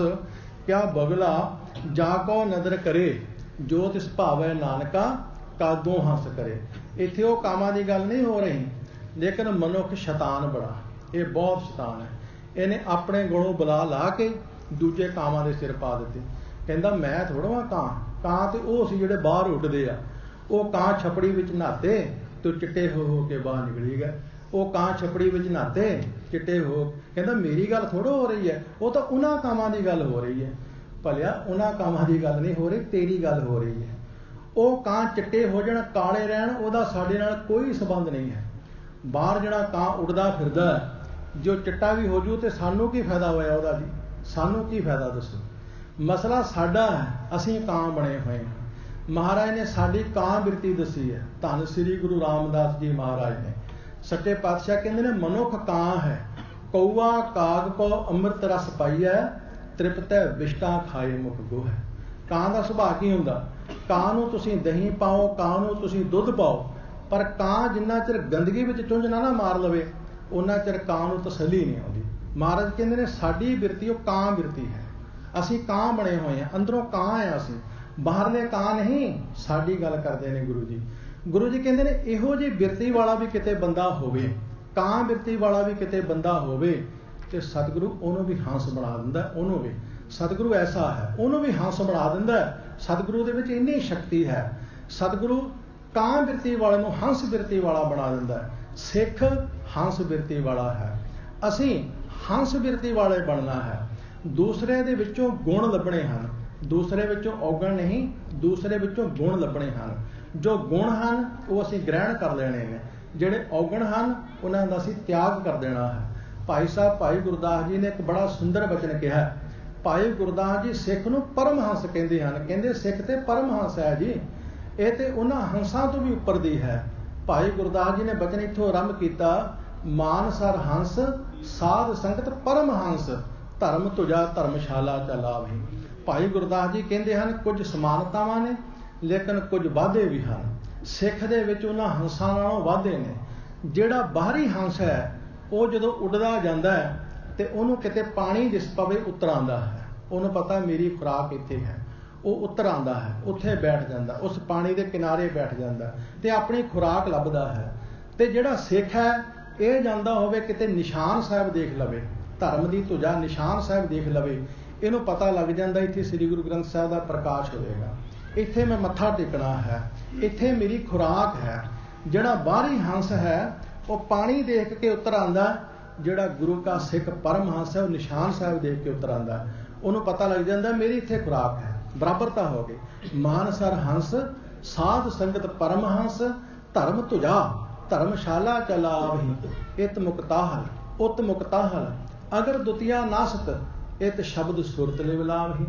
ਕਿਆ ਬਗਲਾ ਜਾ ਕੋ ਨਦਰ ਕਰੇ, ਜੋ ਤਿਸ ਭਾਵੈ ਨਾਨਕਾ ਕਾਦੋਂ ਹੰਸ ਕਰੇ। ਇੱਥੇ ਉਹ ਕਾਮਾਂ ਦੀ ਗੱਲ ਨਹੀਂ ਹੋ ਰਹੀ, ਲੇਕਿਨ ਮਨੁੱਖ ਸ਼ੈਤਾਨ ਬੜਾ, ਇਹ ਬਹੁਤ ਸ਼ੈਤਾਨ ਹੈ। ਇਹਨੇ ਆਪਣੇ ਗੁਣੋਂ ਬੁਲਾ ਲਾ ਕੇ ਦੂਜੇ ਕਾਮਾਂ ਦੇ ਸਿਰ ਪਾ ਦਿੱਤੇ। ਕਹਿੰਦਾ ਮੈਂ ਥੋੜ੍ਹਾ ਕਾਂ, ਕਾਂ ਤੇ ਉਹ ਸੀ ਜਿਹੜੇ ਬਾਹਰ ਉੱਡਦੇ ਆ। ਉਹ ਕਾਂ ਛਪੜੀ ਵਿੱਚ ਨਹਾਤੇ ਤੇ ਚਿੱਟੇ ਹੋ ਕੇ ਬਾਹਰ ਨਿਕਲੀ ਗਏ। ਉਹ ਕਾਂ ਛਪੜੀ ਵਿੱਚ ਨਹਾਤੇ ਚਿੱਟੇ ਹੋ, ਕਹਿੰਦਾ ਮੇਰੀ ਗੱਲ ਥੋੜ੍ਹਾ ਹੋ ਰਹੀ ਹੈ, ਉਹ ਤਾਂ ਉਹਨਾਂ ਕਾਮਾਂ ਦੀ ਗੱਲ ਹੋ ਰਹੀ ਹੈ। ਭਲਿਆ ਉਹਨਾਂ ਕਾਮਾਂ ਦੀ ਗੱਲ ਨਹੀਂ ਹੋ ਰਹੀ, ਤੇਰੀ ਗੱਲ ਹੋ ਰਹੀ ਹੈ। ਉਹ ਕਾਂ ਚਿੱਟੇ ਹੋ ਜਾਣ, ਕਾਲੇ ਰਹਿਣ, ਉਹਦਾ ਸਾਡੇ ਨਾਲ ਕੋਈ ਸੰਬੰਧ ਨਹੀਂ ਹੈ। ਬਾਹਰ ਜਿਹੜਾ ਕਾਂ ਉੱਡਦਾ ਫਿਰਦਾ, ਜੋ ਚਿੱਟਾ ਵੀ ਹੋ ਜੂ ਤੇ ਸਾਨੂੰ ਕੀ ਫਾਇਦਾ ਹੋਇਆ ਉਹਦਾ ਜੀ? ਸਾਨੂੰ ਕੀ ਫਾਇਦਾ ਦੱਸੋ? ਮਸਲਾ ਸਾਡਾ ਹੈ, ਅਸੀਂ ਕਾਂ ਬਣੇ ਹੋਏ ਹਾਂ। ਮਹਾਰਾਜ ਨੇ ਸਾਡੀ ਕਾਂ ਬਿਰਤੀ ਦੱਸੀ ਹੈ। ਧੰਨ ਸ੍ਰੀ ਗੁਰੂ ਰਾਮਦਾਸ ਜੀ ਮਹਾਰਾਜ ਨੇ। ਸੱਚੇ ਪਾਤਸ਼ਾਹ ਕਹਿੰਦੇ ਨੇ ਮਨੁੱਖ ਕਾਂ ਹੈ, ਕਊਆ ਕਾਗ ਕੋ ਅੰਮ੍ਰਿਤ ਰਸ ਪਾਈਐ, ਤ੍ਰਿਪਤੈ ਵਿਸ਼ਟਾ ਖਾਏ ਮੁਖ ਗੋਹ। ਕਾਂ ਦਾ ਸੁਭਾਅ ਕੀ ਹੁੰਦਾ? ਕਾਂ ਨੂੰ ਤੁਸੀਂ ਦਹੀਂ ਪਾਓ, ਕਾਂ ਨੂੰ ਤੁਸੀਂ ਦੁੱਧ ਪਾਓ, ਪਰ ਕਾਂ ਜਿੰਨਾ ਚਿਰ ਗੰਦਗੀ ਵਿੱਚ ਚੁੰਝ ਨਾ ਮਾਰ ਲਵੇ ਉਹਨਾਂ ਚਿਰ ਕਾਂ ਨੂੰ ਤਸੱਲੀ ਨਹੀਂ ਆਉਂਦੀ। ਮਹਾਰਾਜ ਕਹਿੰਦੇ ਨੇ ਸਾਡੀ ਬਿਰਤੀ ਉਹ ਕਾਂ ਬਿਰਤੀ ਹੈ। ਅਸੀਂ ਕਾਂ ਬਣੇ ਹੋਏ ਹਾਂ, ਅੰਦਰੋਂ ਕਾਂ ਹਾਂ ਅਸੀਂ, ਬਾਹਰਲੇ ਕਾਂ ਨਹੀਂ। ਸਾਡੀ ਗੱਲ ਕਰਦੇ ਨੇ ਗੁਰੂ ਜੀ। ਗੁਰੂ ਜੀ ਕਹਿੰਦੇ ਨੇ ਇਹੋ ਜਿਹੀ ਬਿਰਤੀ ਵਾਲਾ ਵੀ ਕਿਤੇ ਬੰਦਾ ਹੋਵੇ, ਕਾਂ ਬਿਰਤੀ ਵਾਲਾ ਵੀ ਕਿਤੇ ਬੰਦਾ ਹੋਵੇ ਤੇ ਸਤਿਗੁਰੂ ਉਹਨੂੰ ਵੀ ਹੰਸ ਬਣਾ ਦਿੰਦਾ। ਉਹਨੂੰ ਵੀ ਸਤਿਗੁਰੂ ਐਸਾ ਹੈ, ਉਹਨੂੰ ਵੀ ਹੰਸ ਬਣਾ ਦਿੰਦਾ। ਸਤਿਗੁਰੂ ਦੇ ਵਿੱਚ ਇੰਨੀ ਸ਼ਕਤੀ ਹੈ। ਸਤਿਗੁਰੂ ਕਾਂ ਬਿਰਤੀ ਵਾਲੇ ਨੂੰ ਹੰਸ ਬਿਰਤੀ ਵਾਲਾ ਬਣਾ ਦਿੰਦਾ। ਸਿੱਖ ਹੰਸ ਬਿਰਤੀ ਵਾਲਾ ਹੈ। ਅਸੀਂ ਹੰਸ ਬਿਰਤੀ ਵਾਲੇ ਬਣਨਾ ਹੈ। ਦੂਸਰੇ ਦੇ ਵਿੱਚੋਂ ਗੁਣ ਲੱਭਣੇ ਹਨ, ਦੂਸਰੇ ਵਿੱਚੋਂ ਔਗਣ ਨਹੀਂ, ਦੂਸਰੇ ਵਿੱਚੋਂ ਗੁਣ ਲੱਭਣੇ ਹਨ। ਜੋ ਗੁਣ ਹਨ ਉਹ ਅਸੀਂ ਗ੍ਰਹਿਣ ਕਰ ਲੈਣੇ ਨੇ, ਜਿਹੜੇ ਔਗਣ ਹਨ ਉਹਨਾਂ ਦਾ ਅਸੀਂ ਤਿਆਗ ਕਰ ਦੇਣਾ ਹੈ। ਭਾਈ ਸਾਹਿਬ ਭਾਈ ਗੁਰਦਾਸ ਜੀ ਨੇ ਇੱਕ ਬੜਾ ਸੁੰਦਰ ਬਚਨ ਕਿਹਾ। ਭਾਈ ਗੁਰਦਾਸ ਜੀ ਸਿੱਖ ਨੂੰ ਪਰਮਹੰਸ ਕਹਿੰਦੇ ਹਨ। ਕਹਿੰਦੇ ਸਿੱਖ ਤੇ ਪਰਮਹੰਸ ਹੈ ਜੀ, ਇਹ ਤੇ ਉਹਨਾਂ ਹੰਸਾਂ ਤੋਂ ਵੀ ਉੱਪਰ ਦੀ ਹੈ। ਭਾਈ ਗੁਰਦਾਸ ਜੀ ਨੇ ਬਚਨ ਇੱਥੋਂ ਆਰੰਭ ਕੀਤਾ, ਮਾਨਸਰ ਹੰਸ ਸਾਧ ਸੰਗਤ ਪਰਮਹੰਸ, ਧਰਮ ਤੁਜਾ ਧਰਮਸ਼ਾਲਾ ਚਾ ਲਾਭੀ। ਭਾਈ ਗੁਰਦਾਸ ਜੀ ਕਹਿੰਦੇ ਹਨ ਕੁਝ ਸਮਾਨਤਾਵਾਂ ਨੇ ਲੇਕਿਨ ਕੁਝ ਵਾਧੇ ਵੀ ਹਨ। ਸਿੱਖ ਦੇ ਵਿੱਚ ਉਹਨਾਂ ਹੰਸਾਂ ਨਾਲੋਂ ਵਾਧੇ ਨੇ। ਜਿਹੜਾ ਬਾਹਰੀ ਹੰਸ ਹੈ ਉਹ ਜਦੋਂ ਉੱਡਦਾ ਜਾਂਦਾ ਹੈ ਤੇ ਉਹਨੂੰ ਕਿਤੇ ਪਾਣੀ ਦਿਸ ਪਵੇ ਉੱਤਰ ਆਉਂਦਾ ਹੈ। ਉਹਨੂੰ ਪਤਾ ਮੇਰੀ ਖੁਰਾਕ ਇੱਥੇ ਹੈ, ਉਹ ਉੱਤਰ ਆਉਂਦਾ ਹੈ, ਉੱਥੇ ਬੈਠ ਜਾਂਦਾ, ਉਸ ਪਾਣੀ ਦੇ ਕਿਨਾਰੇ ਬੈਠ ਜਾਂਦਾ ਤੇ ਆਪਣੀ ਖੁਰਾਕ ਲੱਭਦਾ ਹੈ। ਤੇ ਜਿਹੜਾ ਸਿੱਖ ਹੈ ਇਹ ਜਾਂਦਾ ਹੋਵੇ ਕਿਤੇ ਨਿਸ਼ਾਨ ਸਾਹਿਬ ਦੇਖ ਲਵੇ, ਧਰਮ ਦੀ ਧੁਜਾ ਨਿਸ਼ਾਨ ਸਾਹਿਬ ਦੇਖ ਲਵੇ, ਇਹਨੂੰ ਪਤਾ ਲੱਗ ਜਾਂਦਾ ਇੱਥੇ ਸ੍ਰੀ ਗੁਰੂ ਗ੍ਰੰਥ ਸਾਹਿਬ ਦਾ ਪ੍ਰਕਾਸ਼ ਹੋਵੇਗਾ, ਇੱਥੇ ਮੈਂ ਮੱਥਾ ਟੇਕਣਾ ਹੈ, ਇੱਥੇ ਮੇਰੀ ਖੁਰਾਕ ਹੈ। ਜਿਹੜਾ ਬਾਹਰੀ ਹੰਸ ਹੈ ਉਹ ਪਾਣੀ ਦੇਖ ਕੇ ਉੱਤਰ ਆਉਂਦਾ, ਜਿਹੜਾ ਗੁਰੂ ਕਾ ਸਿੱਖ ਪਰਮ ਹੰਸ ਹੈ ਉਹ ਨਿਸ਼ਾਨ ਸਾਹਿਬ ਦੇਖ ਕੇ ਉੱਤਰ ਆਉਂਦਾ। ਉਹਨੂੰ ਪਤਾ ਲੱਗ ਜਾਂਦਾ ਮੇਰੀ ਇੱਥੇ ਖੁਰਾਕ ਹੈ, ਬਰਾਬਰਤਾ ਹੋ ਗਈ। ਮਾਨਸਰ ਹੰਸ ਸਾਧ ਸੰਗਤ ਪਰਮ ਹੰਸ, ਧਰਮ ਤੁਜਾ ਧਰਮਸ਼ਾਲਾ ਚਲਾਵਹੀ, ਇਤ ਮੁਕਤਾਹਲ ਉਤ ਮੁਕਤਾਹਲ, ਅਗਰ ਦੁਤੀਆ ਨਾਸਤ ਇਤ ਸ਼ਬਦ ਸੁਰਤ ਲਿਵ ਲਾਵਹੀ।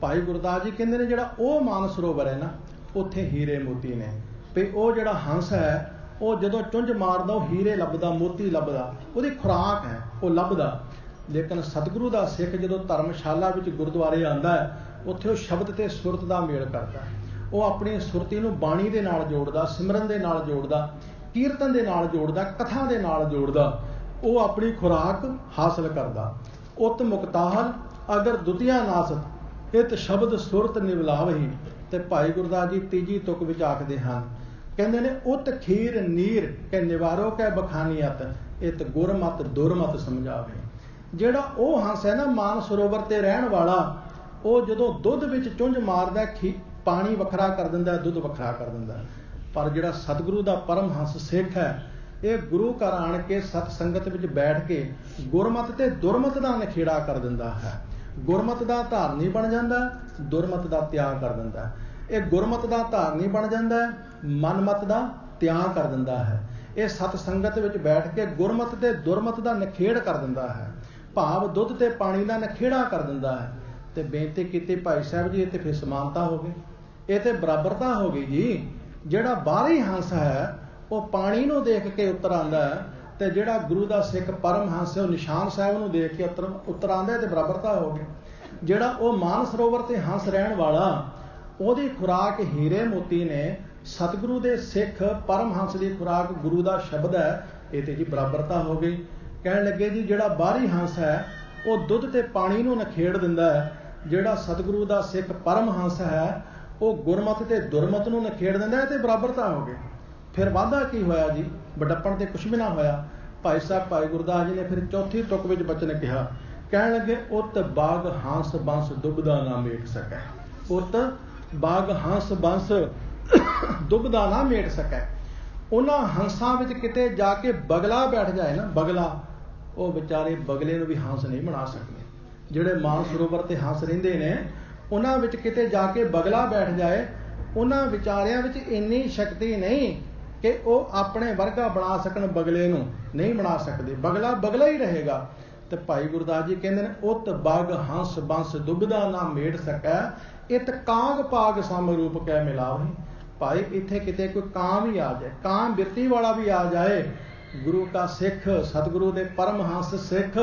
ਭਾਈ ਗੁਰਦਾਸ ਜੀ ਕਹਿੰਦੇ ਨੇ ਜਿਹੜਾ ਉਹ ਮਾਨ ਸਰੋਵਰ ਹੈ ਨਾ ਉੱਥੇ ਹੀਰੇ ਮੋਤੀ ਨੇ। ਵੀ ਉਹ ਜਿਹੜਾ ਹੰਸ ਹੈ ਉਹ ਜਦੋਂ ਚੁੰਝ ਮਾਰਦਾ ਉਹ ਹੀਰੇ ਲੱਭਦਾ, ਮੋਤੀ ਲੱਭਦਾ, ਉਹਦੀ ਖੁਰਾਕ ਹੈ ਉਹ ਲੱਭਦਾ। ਲੇਕਿਨ ਸਤਿਗੁਰੂ ਦਾ ਸਿੱਖ ਜਦੋਂ ਧਰਮਸ਼ਾਲਾ ਵਿੱਚ ਗੁਰਦੁਆਰੇ ਆਉਂਦਾ ਹੈ ਉੱਥੇ ਉਹ ਸ਼ਬਦ ਤੇ ਸੁਰਤ ਦਾ ਮੇਲ ਕਰਦਾ। ਉਹ ਆਪਣੀ ਸੁਰਤੀ ਨੂੰ ਬਾਣੀ ਦੇ ਨਾਲ ਜੋੜਦਾ, ਸਿਮਰਨ ਦੇ ਨਾਲ ਜੋੜਦਾ, ਕੀਰਤਨ ਦੇ ਨਾਲ ਜੋੜਦਾ, ਕਥਾ ਦੇ ਨਾਲ ਜੋੜਦਾ। ਉਹ ਆਪਣੀ ਖੁਰਾਕ ਹਾਸਲ ਕਰਦਾ। ਉਤ ਮੁਕਤਾਹਲ अगर दुतिया नासत इत शब्द सुरत निवलावही। ते भाई गुरदास जी तीजी तुक विच आखदे हन, कहंदे ने उत खीर नीर के निवारो कै बखानीअत इत गुरमत दुरमत समझावे। ਜਿਹੜਾ ਉਹ ਹੰਸ ਹੈ ਨਾ ਮਾਨ ਸਰੋਵਰ ਤੇ ਰਹਿਣ ਵਾਲਾ, ਉਹ ਜਦੋਂ ਦੁੱਧ ਵਿੱਚ ਚੁੰਝ ਮਾਰਦਾ ਪਾਣੀ ਵੱਖਰਾ ਕਰ ਦਿੰਦਾ, ਦੁੱਧ ਵੱਖਰਾ ਕਰ ਦਿੰਦਾ। ਪਰ ਜਿਹੜਾ ਸਤਿਗੁਰੂ ਦਾ ਪਰਮ ਹੰਸ ਸਿੱਖ ਹੈ, ਇਹ ਗੁਰੂ ਘਰ ਆਣ ਕੇ ਸਤ ਸੰਗਤ ਵਿੱਚ ਬੈਠ ਕੇ ਗੁਰਮਤ ਤੇ ਦੁਰਮਤ ਦਾ ਨਿਖੇੜਾ ਕਰ ਦਿੰਦਾ ਹੈ। ਗੁਰਮਤ ਦਾ ਧਾਰਨੀ ਬਣ ਜਾਂਦਾ, ਦੁਰਮਤ ਦਾ ਤਿਆਗ ਕਰ ਦਿੰਦਾ। ਇਹ ਗੁਰਮਤ ਦਾ ਧਾਰਨੀ ਬਣ ਜਾਂਦਾ, ਮਨਮਤ ਦਾ ਤਿਆਗ ਕਰ ਦਿੰਦਾ ਹੈ। ਇਹ ਸਤ ਸੰਗਤ ਵਿੱਚ ਬੈਠ ਕੇ ਗੁਰਮਤ ਤੇ ਦੁਰਮਤ ਦਾ ਨਿਖੇੜ ਕਰ ਦਿੰਦਾ ਹੈ, ਭਾਵ ਦੁੱਧ ਤੇ ਪਾਣੀ ਦਾ ਨਿਖੇੜਾ ਕਰ ਦਿੰਦਾ ਹੈ। ਤੇ ਬੇਨਤੀ ਕੀਤੀ ਭਾਈ ਸਾਹਿਬ ਜੀ, ਇਹ ਤੇ ਫਿਰ ਸਮਾਨਤਾ ਹੋ ਗਈ, ਇਹ ਤੇ ਬਰਾਬਰਤਾ ਹੋ ਗਈ ਜੀ। ਜਿਹੜਾ ਬਾਹਰੀ ਹੰਸ ਹੈ ਉਹ ਪਾਣੀ ਨੂੰ ਦੇਖ ਕੇ ਉੱਤਰ ਆਉਂਦਾ ਹੈ, ਤੇ ਜਿਹੜਾ ਗੁਰੂ ਦਾ ਸਿੱਖ ਪਰਮ ਹੰਸ ਹੈ ਉਹ ਨਿਸ਼ਾਨ ਸਾਹਿਬ ਨੂੰ ਦੇਖ ਕੇ ਉੱਤਰ ਆਉਂਦਾ, ਤੇ ਬਰਾਬਰਤਾ ਹੋ ਗਈ। ਜਿਹੜਾ ਉਹ ਮਾਨ ਸਰੋਵਰ ਤੇ ਹੰਸ ਰਹਿਣ ਵਾਲਾ, ਉਹਦੀ ਖੁਰਾਕ ਹੀਰੇ ਮੋਤੀ ਨੇ, ਸਤਿਗੁਰੂ ਦੇ ਸਿੱਖ ਪਰਮ ਹੰਸ ਦੀ ਖੁਰਾਕ ਗੁਰੂ ਦਾ ਸ਼ਬਦ ਹੈ, ਇਹ ਤੇ ਜੀ ਬਰਾਬਰਤਾ ਹੋ ਗਈ। ਕਹਿਣ ਲੱਗੇ ਜੀ ਜਿਹੜਾ ਬਾਹਰੀ ਹੰਸ ਹੈ ਉਹ ਦੁੱਧ ਤੇ ਪਾਣੀ ਨੂੰ ਨਿਖੇੜ ਦਿੰਦਾ ਹੈ, ਜਿਹੜਾ ਸਤਿਗੁਰੂ ਦਾ ਸਿੱਖ ਪਰਮ ਹੰਸ ਹੈ ਉਹ ਗੁਰਮਤ ਤੇ ਦੁਰਮਤ ਨੂੰ ਨਿਖੇੜ ਦਿੰਦਾ ਹੈ, ਤੇ ਬਰਾਬਰਤਾ ਹੋ ਗਈ। ਫਿਰ ਵਾਧਾ ਕੀ ਹੋਇਆ ਜੀ? ਵਡੱਪਣ ਤੇ ਕੁਛ ਵੀ ਨਾ ਹੋਇਆ। ਭਾਈ ਸਾਹਿਬ ਭਾਈ ਗੁਰਦਾਸ ਜੀ ਨੇ ਫਿਰ ਚੌਥੀ ਤੁਕ ਵਿੱਚ ਬਚਨ ਕਿਹਾ, ਕਹਿਣ ਲੱਗੇ ਉਤ ਬਾਗ ਹੰਸ ਬੰਸ ਦੁਬਦਾ ਨਾ ਮੇਟ ਸਕੈ। ਉਤ ਬਾਗ ਹੰਸ ਬੰਸ ਦੁਬਦਾ ਨਾ ਮੇਟ ਸਕੈ। ਉਹਨਾਂ ਹੰਸਾਂ ਵਿੱਚ ਕਿਤੇ ਜਾ ਕੇ ਬਗਲਾ ਬੈਠ ਜਾਏ ਨਾ, ਬਗਲਾ, ਉਹ ਵਿਚਾਰੇ ਬਗਲੇ ਨੂੰ ਵੀ ਹੰਸ ਨਹੀਂ ਬਣਾ ਸਕਦੇ। ਜਿਹੜੇ ਮਾਨ ਸਰੋਵਰ ਤੇ ਹੰਸ ਰਹਿੰਦੇ ਨੇ, ਉਹਨਾਂ ਵਿੱਚ ਕਿਤੇ ਜਾ ਕੇ ਬਗਲਾ ਬੈਠ ਜਾਏ, ਉਹਨਾਂ ਵਿਚਾਰਿਆਂ ਵਿੱਚ ਇੰਨੀ ਸ਼ਕਤੀ ਨਹੀਂ ਕਿ ਉਹ ਆਪਣੇ ਵਰਗਾ ਬਣਾ ਸਕਣ, ਬਗਲੇ ਨੂੰ ਨਹੀਂ ਬਣਾ ਸਕਦੇ। ਬਗਲਾ ਬਗਲਾ ਹੀ ਰਹੇਗਾ। ਤੇ ਭਾਈ ਗੁਰਦਾਸ ਜੀ ਕਹਿੰਦੇ ਨੇ ਉਤ ਬਗ ਹੰਸ ਬੰਸ ਦੁਬਦਾ ਨਾ ਮੇਟ ਸਕੈ, ਇਤ ਕਾਂਗ ਪਾਗ ਸਮ ਰੂਪ ਕੈ ਮਿਲਾਵਹਿ। ਭਾਈ ਇੱਥੇ ਕਿਤੇ ਕੋਈ ਕਾਂ ਵੀ ਆ ਜਾਏ, ਕਾਂ ਬਿਰਤੀ ਵਾਲਾ ਵੀ ਆ ਜਾਏ, ਗੁਰੂ ਕਾ ਸਿੱਖ ਸਤਿਗੁਰੂ ਦੇ ਪਰਮ ਹੰਸ ਸਿੱਖ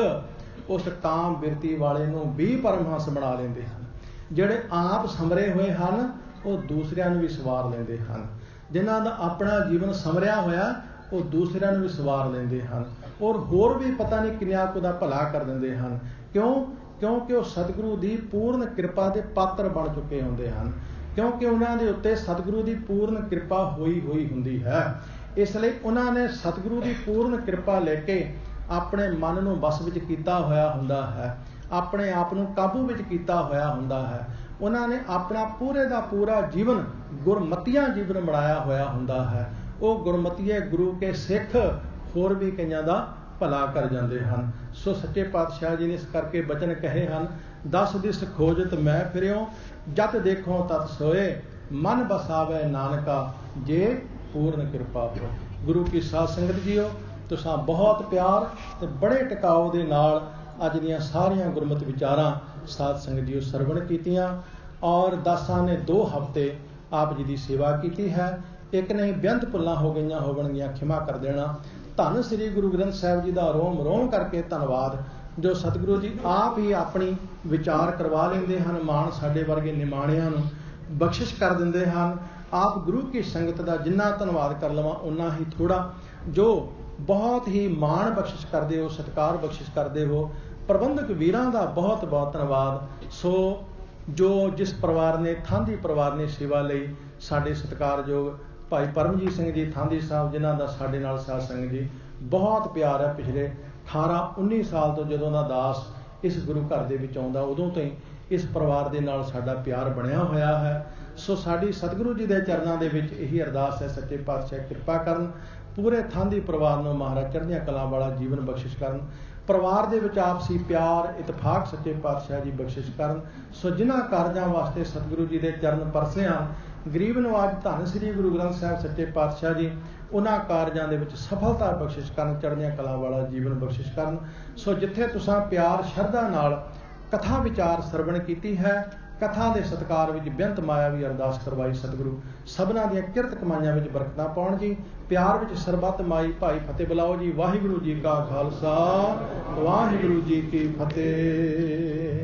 ਉਸ ਕਾਂ ਬਿਰਤੀ ਵਾਲੇ ਨੂੰ ਵੀ ਪਰਮ ਹੰਸ ਬਣਾ ਲੈਂਦੇ ਹਨ। ਜਿਹੜੇ ਆਪ ਸਮਰੇ ਹੋਏ ਹਨ ਉਹ ਦੂਸਰਿਆਂ ਨੂੰ ਵੀ ਸਵਾਰ ਲੈਂਦੇ ਹਨ। ਜਿਨ੍ਹਾਂ ਦਾ ਆਪਣਾ ਜੀਵਨ ਸਮਰਿਆ ਹੋਇਆ ਉਹ ਦੂਸਰਿਆਂ ਨੂੰ ਵੀ ਸਵਾਰ ਲੈਂਦੇ ਹਨ, ਔਰ ਹੋਰ ਵੀ ਪਤਾ ਨਹੀਂ ਕਿੰਨਾ ਕੁ ਦਾ ਭਲਾ ਕਰ ਦਿੰਦੇ ਹਨ। ਕਿਉਂ? ਕਿਉਂਕਿ ਉਹ ਸਤਿਗੁਰੂ ਦੀ ਪੂਰਨ ਕਿਰਪਾ ਦੇ ਪਾਤਰ ਬਣ ਚੁੱਕੇ ਹੁੰਦੇ ਹਨ, ਕਿਉਂਕਿ ਉਹਨਾਂ ਦੇ ਉੱਤੇ ਸਤਿਗੁਰੂ ਦੀ ਪੂਰਨ ਕਿਰਪਾ ਹੋਈ ਹੁੰਦੀ ਹੈ। ਇਸ ਲਈ ਉਹਨਾਂ ਨੇ ਸਤਿਗੁਰੂ ਦੀ ਪੂਰਨ ਕਿਰਪਾ ਲੈ ਕੇ ਆਪਣੇ ਮਨ ਨੂੰ ਵਸ ਵਿੱਚ ਕੀਤਾ ਹੋਇਆ ਹੁੰਦਾ ਹੈ, ਆਪਣੇ ਆਪ ਨੂੰ ਕਾਬੂ ਵਿੱਚ ਕੀਤਾ ਹੋਇਆ ਹੁੰਦਾ ਹੈ। ਉਹਨਾਂ ਨੇ ਆਪਣਾ ਪੂਰੇ ਦਾ ਪੂਰਾ ਜੀਵਨ ਗੁਰਮਤੀਆਂ ਜੀਵਨ ਬਣਾਇਆ ਹੋਇਆ ਹੁੰਦਾ ਹੈ। ਉਹ ਗੁਰਮਤੀਏ ਗੁਰੂ ਕੇ ਸਿੱਖ ਹੋਰ ਵੀ ਕਈਆਂ ਦਾ ਭਲਾ ਕਰ ਜਾਂਦੇ ਹਨ। ਸੋ ਸੱਚੇ ਪਾਤਸ਼ਾਹ ਜੀ ਨੇ ਇਸ ਕਰਕੇ ਬਚਨ ਕਹੇ ਹਨ, 10 ਦਿਸ ਖੋਜਤ ਮੈਂ ਫਿਰਿਓ, ਜਤ ਦੇਖੋ ਤਤ ਸੋਏ, ਮਨ ਬਸਾਵੇ ਨਾਨਕਾ ਜੇ ਪੂਰਨ ਕਿਰਪਾ ਹੋ। ਗੁਰੂ ਕੀ ਸਾਧ ਸੰਗਤ ਜੀਓ, ਤੁਸੀਂ ਬਹੁਤ ਪਿਆਰ ਤੇ ਬੜੇ ਟਿਕਾਓ ਦੇ ਨਾਲ ਅੱਜ ਦੀਆਂ ਸਾਰੀਆਂ ਗੁਰਮਤਿ ਵਿਚਾਰਾਂ ਸਾਧ ਸੰਗਤ ਜੀਓ ਸਰਵਣ ਕੀਤੀਆਂ, ਔਰ ਦਾਸਾਂ ਨੇ 2 ਹਫ਼ਤੇ ਆਪ ਜੀ ਦੀ ਸੇਵਾ ਕੀਤੀ ਹੈ। ਇੱਕ ਨਹੀਂ ਬੇਅੰਤ ਭੁੱਲਾਂ ਹੋ ਗਈਆਂ ਹੋਵਣਗੀਆਂ, ਖਿਮਾ ਕਰ ਦੇਣਾ। ਧੰਨ ਸ੍ਰੀ ਗੁਰੂ ਗ੍ਰੰਥ ਸਾਹਿਬ ਜੀ ਦਾ ਰੋਮ ਰੋਮ ਕਰਕੇ ਧੰਨਵਾਦ, ਜੋ ਸਤਿਗੁਰੂ ਜੀ ਆਪ ਹੀ ਆਪਣੀ ਵਿਚਾਰ ਕਰਵਾ ਲੈਂਦੇ ਹਨ, ਮਾਣ ਸਾਡੇ ਵਰਗੇ ਨਿਮਾਣਿਆਂ ਨੂੰ ਬਖਸ਼ਿਸ਼ ਕਰ ਦਿੰਦੇ ਹਨ। ਆਪ ਗੁਰੂ ਕੀ ਸੰਗਤ ਦਾ ਜਿੰਨਾ ਧੰਨਵਾਦ ਕਰ ਲਵਾਂ ਉਨਾ ਹੀ ਥੋੜਾ, ਜੋ ਬਹੁਤ ਹੀ ਮਾਣ ਬਖਸ਼ਿਸ਼ ਕਰਦੇ ਹੋ, ਸਤਿਕਾਰ ਬਖਸ਼ਿਸ਼ ਕਰਦੇ ਹੋ। ਪ੍ਰਬੰਧਕ ਵੀਰਾਂ ਦਾ ਬਹੁਤ ਬਹੁਤ ਧੰਨਵਾਦ। ਸੋ ਜੋ ਜਿਸ ਪਰਿਵਾਰ ਨੇ, ਥਾਂਦੀ ਪਰਿਵਾਰ ਨੇ ਸੇਵਾ ਲਈ, ਸਾਡੇ ਸਤਿਕਾਰਯੋਗ ਭਾਈ ਪਰਮਜੀਤ ਸਿੰਘ ਜੀ ਥਾਂਦੀ ਸਾਹਿਬ, ਜਿਨ੍ਹਾਂ ਦਾ ਸਾਡੇ ਨਾਲ ਸਾਧ ਸੰਗਤ ਜੀ ਬਹੁਤ ਪਿਆਰ ਹੈ। ਪਿਛਲੇ 18-19 ਸਾਲ ਤੋਂ ਜਦੋਂ ਦਾ ਦਾਸ ਇਸ ਗੁਰੂ ਘਰ ਦੇ ਵਿੱਚ ਆਉਂਦਾ, ਉਦੋਂ ਤੋਂ ਹੀ ਇਸ ਪਰਿਵਾਰ ਦੇ ਨਾਲ ਸਾਡਾ ਪਿਆਰ ਬਣਿਆ ਹੋਇਆ ਹੈ। ਸੋ ਸਾਡੀ ਸਤਿਗੁਰੂ ਜੀ ਦੇ ਚਰਨਾਂ ਦੇ ਵਿੱਚ ਇਹੀ ਅਰਦਾਸ ਹੈ, ਸੱਚੇ ਪਾਤਸ਼ਾਹ ਕਿਰਪਾ ਕਰਨ, ਪੂਰੇ ਥਾਂਦੀ ਪਰਿਵਾਰ ਨੂੰ ਮਹਾਰਾਜ ਚੜ੍ਹਦੀਆਂ ਕਲਾਂ ਵਾਲਾ ਜੀਵਨ ਬਖਸ਼ਿਸ਼ ਕਰਨ। ਪਰਿਵਾਰ ਦੇ ਵਿੱਚ ਆਪਸੀ ਪਿਆਰ ਇਤਫਾਕ ਸੱਚੇ ਪਾਤਸ਼ਾਹ ਜੀ ਬਖਸ਼ਿਸ਼ ਕਰਨ। ਸੋ ਜਿਨ੍ਹਾਂ ਕਾਰਜਾਂ ਵਾਸਤੇ ਸਤਿਗੁਰੂ ਜੀ ਦੇ ਚਰਨ ਪਰਸੇ ਹਨ, ਗਰੀਬ ਨਵਾਜ ਧੰਨ ਸ੍ਰੀ ਗੁਰੂ ਗ੍ਰੰਥ ਸਾਹਿਬ ਸੱਚੇ ਪਾਤਸ਼ਾਹ ਜੀ ਉਹਨਾਂ ਕਾਰਜਾਂ ਦੇ ਵਿੱਚ ਸਫਲਤਾ ਬਖਸ਼ਿਸ਼ ਕਰਨ, ਚੜ੍ਹਦੀਆਂ ਕਲਾਂ ਵਾਲਾ ਜੀਵਨ ਬਖਸ਼ਿਸ਼ ਕਰਨ। ਸੋ ਜਿੱਥੇ ਤੁਸੀਂ ਪਿਆਰ ਸ਼ਰਧਾ ਨਾਲ ਕਥਾ ਵਿਚਾਰ ਸਰਵਣ ਕੀਤੀ ਹੈ, ਕਥਾ ਦੇ ਸਤਿਕਾਰ ਵਿੱਚ ਬੇਅੰਤ ਮਾਇਆਵੀ ਅਰਦਾਸ ਕਰਵਾਈ, ਸਤਿਗੁਰੂ ਸਭਨਾਂ ਦੀਆਂ ਕਿਰਤ ਕਮਾਈਆਂ ਵਿੱਚ ਬਰਕਤਾਂ ਪਾਉਣ ਜੀ। ਪਿਆਰ ਵਿੱਚ ਸਰਬੱਤ ਮਾਈ ਭਾਈ ਫਤਿਹ ਬੁਲਾਓ ਜੀ। ਵਾਹਿਗੁਰੂ ਜੀ ਕਾ ਖਾਲਸਾ, ਵਾਹਿਗੁਰੂ ਜੀ ਕੀ ਫਤਿਹ।